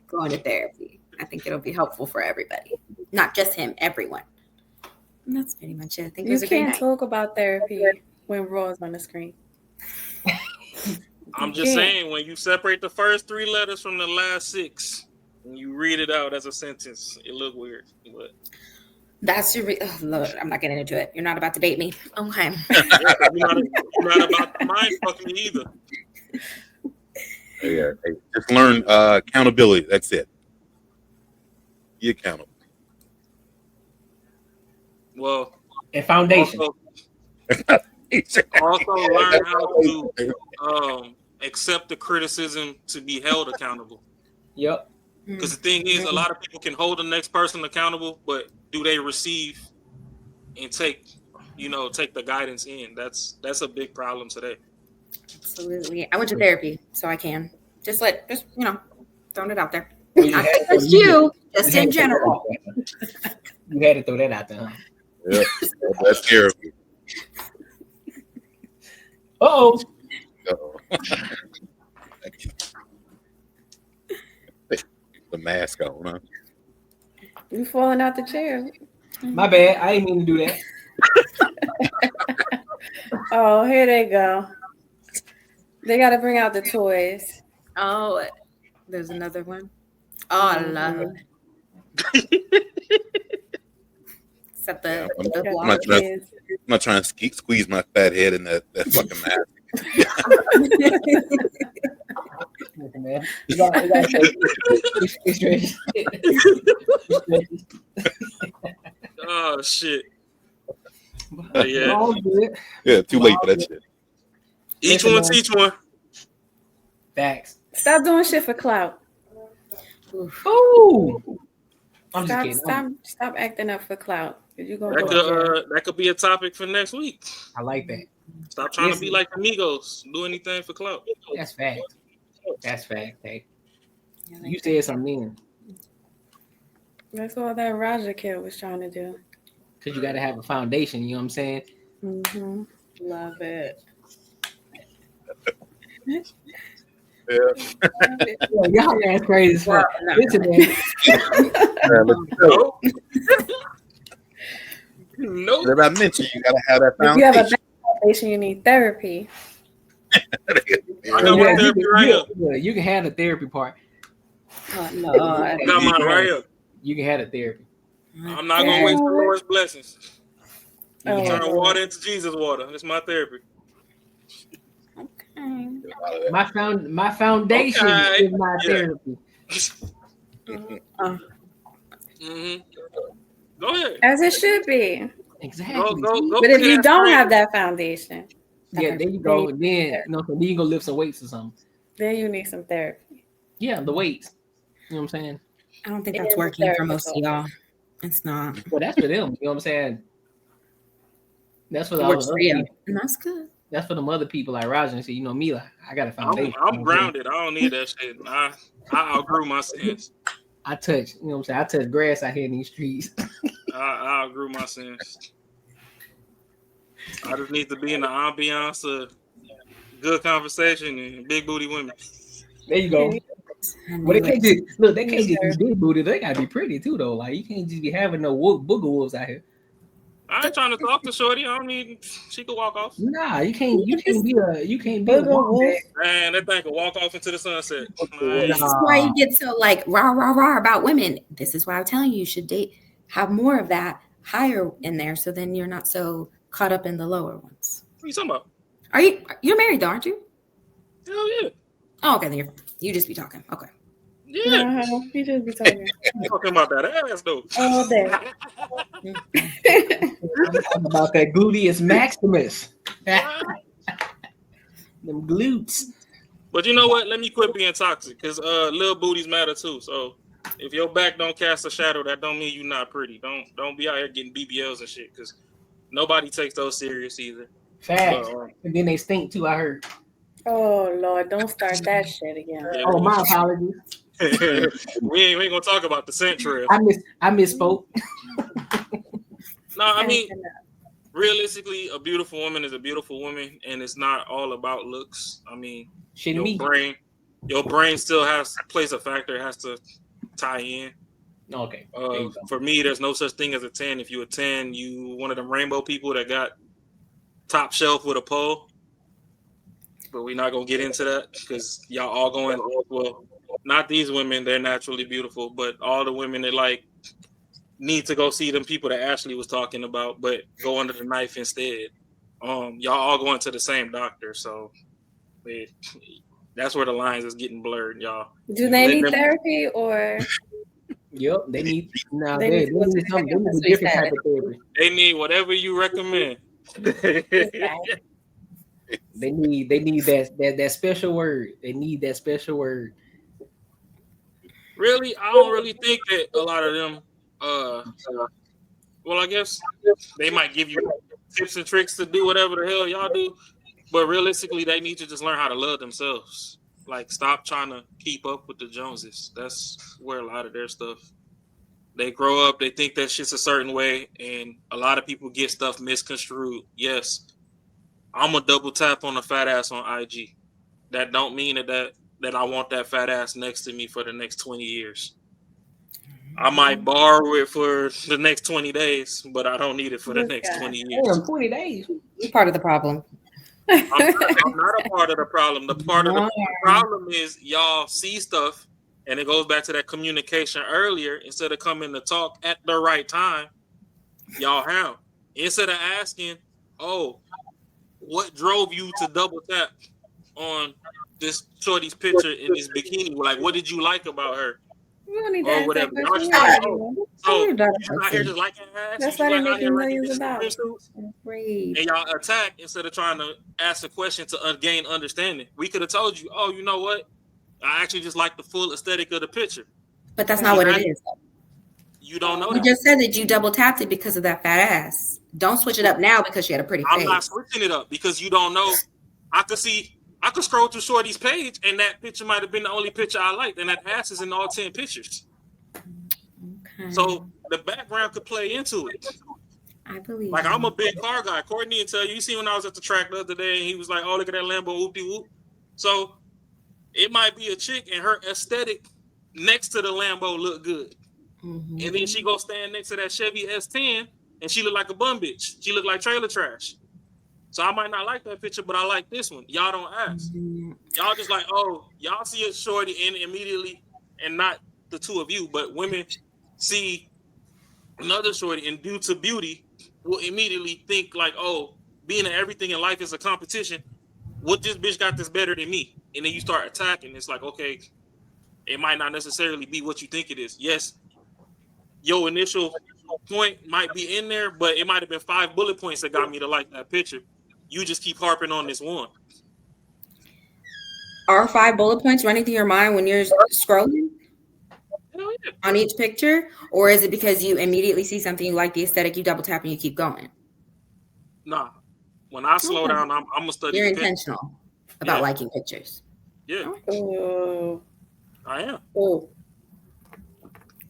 going to therapy. I think it'll be helpful for everybody, not just him, everyone. And that's pretty much it. I think it You was a great can't night. talk about therapy when Raw is on the screen. I'm just saying, when you separate the first 3 letters from the last 6, and you read it out as a sentence, it look weird. But That's your. Look, I'm not getting into it. You're not about to date me. Okay. you're not about to mind fuck me either. Yeah, hey, just learn accountability. That's it. Be accountable. Well, and foundation. Also learn how to accept the criticism to be held accountable. Yep. Because the thing is, a lot of people can hold the next person accountable, but do they receive and take the guidance in? That's a big problem today. Absolutely. I went to therapy, so I can just throwing it out there. Not just you, just in general. You had to throw that out there, huh? Yeah, that's therapy. Uh-oh. The mask on, huh? You falling out the chair. My bad. I didn't mean to do that. Oh, here they go. They got to bring out the toys. Oh, there's another one. Oh, I love it. Except the I'm not trying to squeeze my fat head in that fucking mask. Man. Oh shit. Yeah. Yeah, too late for that shit. Each one teach one. Facts. Stop doing shit for clout. Ooh. I'm just kidding. Stop acting up for clout. That could be a topic for next week. I like that. Stop trying to be like amigos. Do anything for clout. That's fact. That's fact. Hey, you said something. That's all that Raja kid was trying to do. Because you got to have a foundation. You know what I'm saying? Mm-hmm. Love it. Yeah. Y'all ass crazy as fuck. Listen, man. No. As I mentioned, you gotta have that If you have a foundation. bad foundation, you need therapy. I got my therapy right here. You can have the therapy part. No, I got mine right here. You can have the therapy. I'm not gonna waste the Lord's blessings. You Oh, can turn water into Jesus water. It's my therapy. My foundation is my therapy. Mm-hmm. Go ahead. As it should be. Exactly. Go But if you don't have that foundation, yeah, there you go. Then then you go lift some weights or something. Then you need some therapy. Yeah, the weights. You know what I'm saying? I don't think that's working for most of y'all. It's not. Well, that's for them. You know what I'm saying? That's for the Works other for you. people. And that's good. That's for them other people like Roger and say, you know me, like I got a foundation. I'm grounded. I don't need that shit. I outgrew my sins. I touch, you know what I'm saying? I touch grass out here in these streets. I outgrew my sins. I just need to be in the ambiance of good conversation and big booty women. There you go. But they can't just look. They can't just be big booty. They gotta be pretty too, though. Like you can't just be having no booger wolves out here. I ain't trying to talk to Shorty. I don't need. She could walk off. Nah, you can't be a wolf. Man, that thing could walk off into the sunset. This is why you get so like rah about women. This is why I'm telling you should have more of that higher in there, so then you're not so caught up in the lower ones. What are you talking about? You're married though, aren't you? Hell yeah. Oh, okay, then you just be talking. Okay. Yeah. You just be talking. I'm talking about that ass though. All day. I'm about that gluteus maximus. Them glutes. But you know what? Let me quit being toxic, because little booties matter too. So if your back don't cast a shadow, that don't mean you're not pretty. Don't be out here getting BBLs and shit, because nobody takes those serious either. Facts. And then they stink too, I heard. Oh Lord, don't start that shit again. Yeah, oh, my apologies. we ain't gonna talk about the scent trail. I misspoke. No, I mean, realistically, a beautiful woman is a beautiful woman, and it's not all about looks. I mean, your brain still plays a factor. It has to tie in. Okay. For me, there's no such thing as a 10. If you a 10, you one of them rainbow people that got top shelf with a pole. But we're not gonna get into that because y'all all going. Well, not these women; they're naturally beautiful, but all the women that like need to go see them people that Ashley was talking about, but go under the knife instead. Y'all all going to the same doctor, so that's where the lines is getting blurred, y'all. Do they need therapy or? Yep, they need. Nah, They they need to go to need the some. They second need one, a so he different said. type of therapy. They need whatever you recommend. They need that special word. They need that special word. Really, I don't really think that a lot of them. Well, I guess they might give you tips and tricks to do whatever the hell y'all do, but realistically, they need to just learn how to love themselves. Like, stop trying to keep up with the Joneses. That's where a lot of their stuff. They grow up, they think that shit's a certain way, and a lot of people get stuff misconstrued. Yes, I'm a double tap on a fat ass on IG. That don't mean that I want that fat ass next to me for the next 20 years. I might borrow it for the next 20 days, but I don't need it for the next 20 years. Damn, 20 days. You're part of the problem. I'm not a part of the problem. The problem is y'all see stuff, and it goes back to that communication earlier. Instead of coming to talk at the right time, y'all have. Instead of asking, oh, what drove you to double tap on this shorty's picture in this bikini? Like, what did you like about her? Or whatever. Y'all just like, oh, you just out here just liking ass. That's You why just they like out here making liking millions of bitches in dollars. swimsuits. And y'all attack instead of trying to ask a question to gain understanding. We could have told you, oh, you know what? I actually just like the full aesthetic of the picture. But that's not what it is. You don't know You that. just said that you double tapped it because of that fat ass. Don't switch it up now because she had a pretty face. I'm not switching it up because you don't know. I could scroll through Shorty's page and that picture might have been the only picture I liked, and that ass is in all 10 pictures. Okay. So the background could play into it. I believe. Like, I'm a big car guy. Courtney will tell you. You see when I was at the track the other day and he was like, oh, look at that Lambo, whoopty whoop. So it might be a chick and her aesthetic next to the Lambo look good. Mm-hmm. And then she go stand next to that Chevy S10 and she look like a bum bitch. She look like trailer trash. So I might not like that picture, but I like this one. Y'all don't ask. Mm-hmm. Y'all just like, oh, y'all see a shorty and immediately, and not the two of you, but women see another shorty and due to beauty will immediately think like, oh, being in everything in life is a competition. What this bitch got this better than me? And then you start attacking. It's like, okay, it might not necessarily be what you think it is. Yes, your initial point might be in there, but it might have been 5 bullet points that got me to like that picture. You just keep harping on this one. Are 5 bullet points running through your mind when you're scrolling on each picture? Or is it because you immediately see something you like the aesthetic, you double tap and you keep going? Nah. When I slow down, I'm going to study. You're intentional about liking pictures. Yeah. Oh. I am. Oh.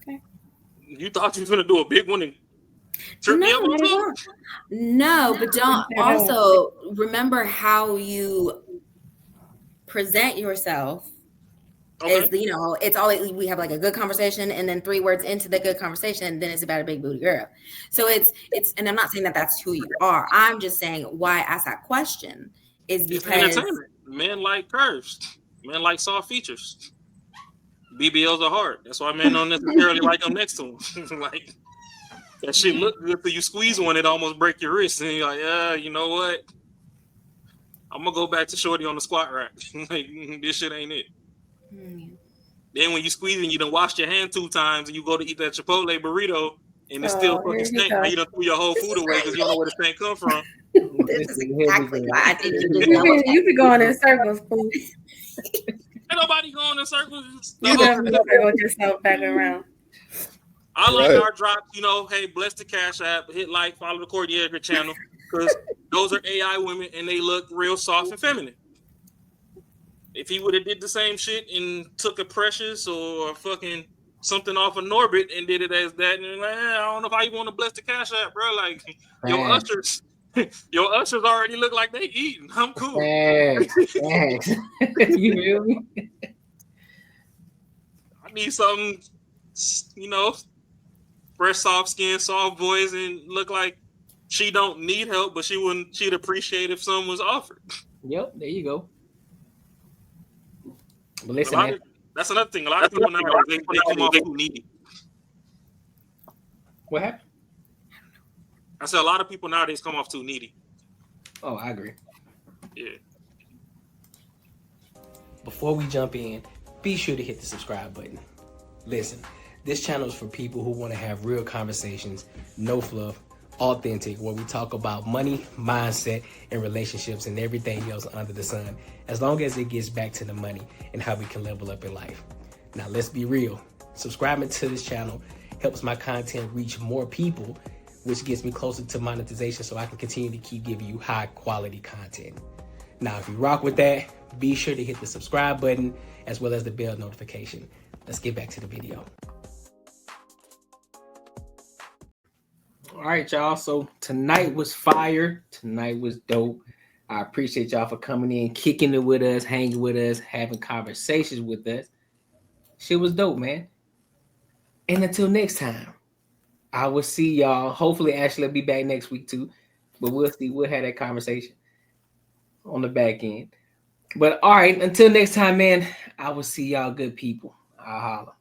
Okay. You thought you were going to do a big one and trip me up on top? No, but don't also remember how you present yourself. Okay. Is, you know, it's all we have like a good conversation, and then 3 words into the good conversation, then it's about a big booty girl. So it's, and I'm not saying that that's who you are. I'm just saying why I asked that question is because it's entertainment. Men like curves. Men like soft features. BBLs are hard. That's why men don't necessarily like them next to them. Like, that shit look good till you squeeze one, it almost break your wrist, and you're like, yeah, you know what? I'm gonna go back to shorty on the squat rack. Like, this shit ain't it. Then when you squeeze and you done washed your hand 2 times and you go to eat that Chipotle burrito and it's still fucking stink, now you done threw your whole food away because you don't know where the stink come from. this is exactly why I think you be going in circles, fool. Ain't nobody going in circles. You never go yourself back around. I like our drops, you know, hey, bless the Cash App, hit like, follow the Courtnee Edgar channel, because those are AI women and they look real soft and feminine. If he would have did the same shit and took a Precious or fucking something off of Norbit and did it as that, and like, I don't know how you want to bless the Cash App, bro. Like, your ushers already look like they eating. I'm cool. Thanks. You feel me? I need something, you know, fresh, soft skin, soft voice, and look like she don't need help, but she'd appreciate if some was offered. Yep, there you go. But listen, that's another thing. A lot of people now they come off too needy. What happened? I said a lot of people nowadays come off too needy. Oh, I agree. Yeah. Before we jump in, be sure to hit the subscribe button. Listen, this channel is for people who want to have real conversations, no fluff, authentic, where we talk about money, mindset, and relationships and everything else under the sun, as long as it gets back to the money and how we can level up in life. Now, let's be real. Subscribing to this channel helps my content reach more people, which gets me closer to monetization so I can continue to keep giving you high quality content. Now, if you rock with that, be sure to hit the subscribe button as well as the bell notification. Let's get back to the video. All right, y'all. So tonight was fire. Tonight was dope. I appreciate y'all for coming in, kicking it with us, hanging with us, having conversations with us. Shit was dope, man. And until next time, I will see y'all. Hopefully, Ashley will be back next week too. But we'll see. We'll have that conversation on the back end. But all right, until next time, man, I will see y'all good people. I'll holla.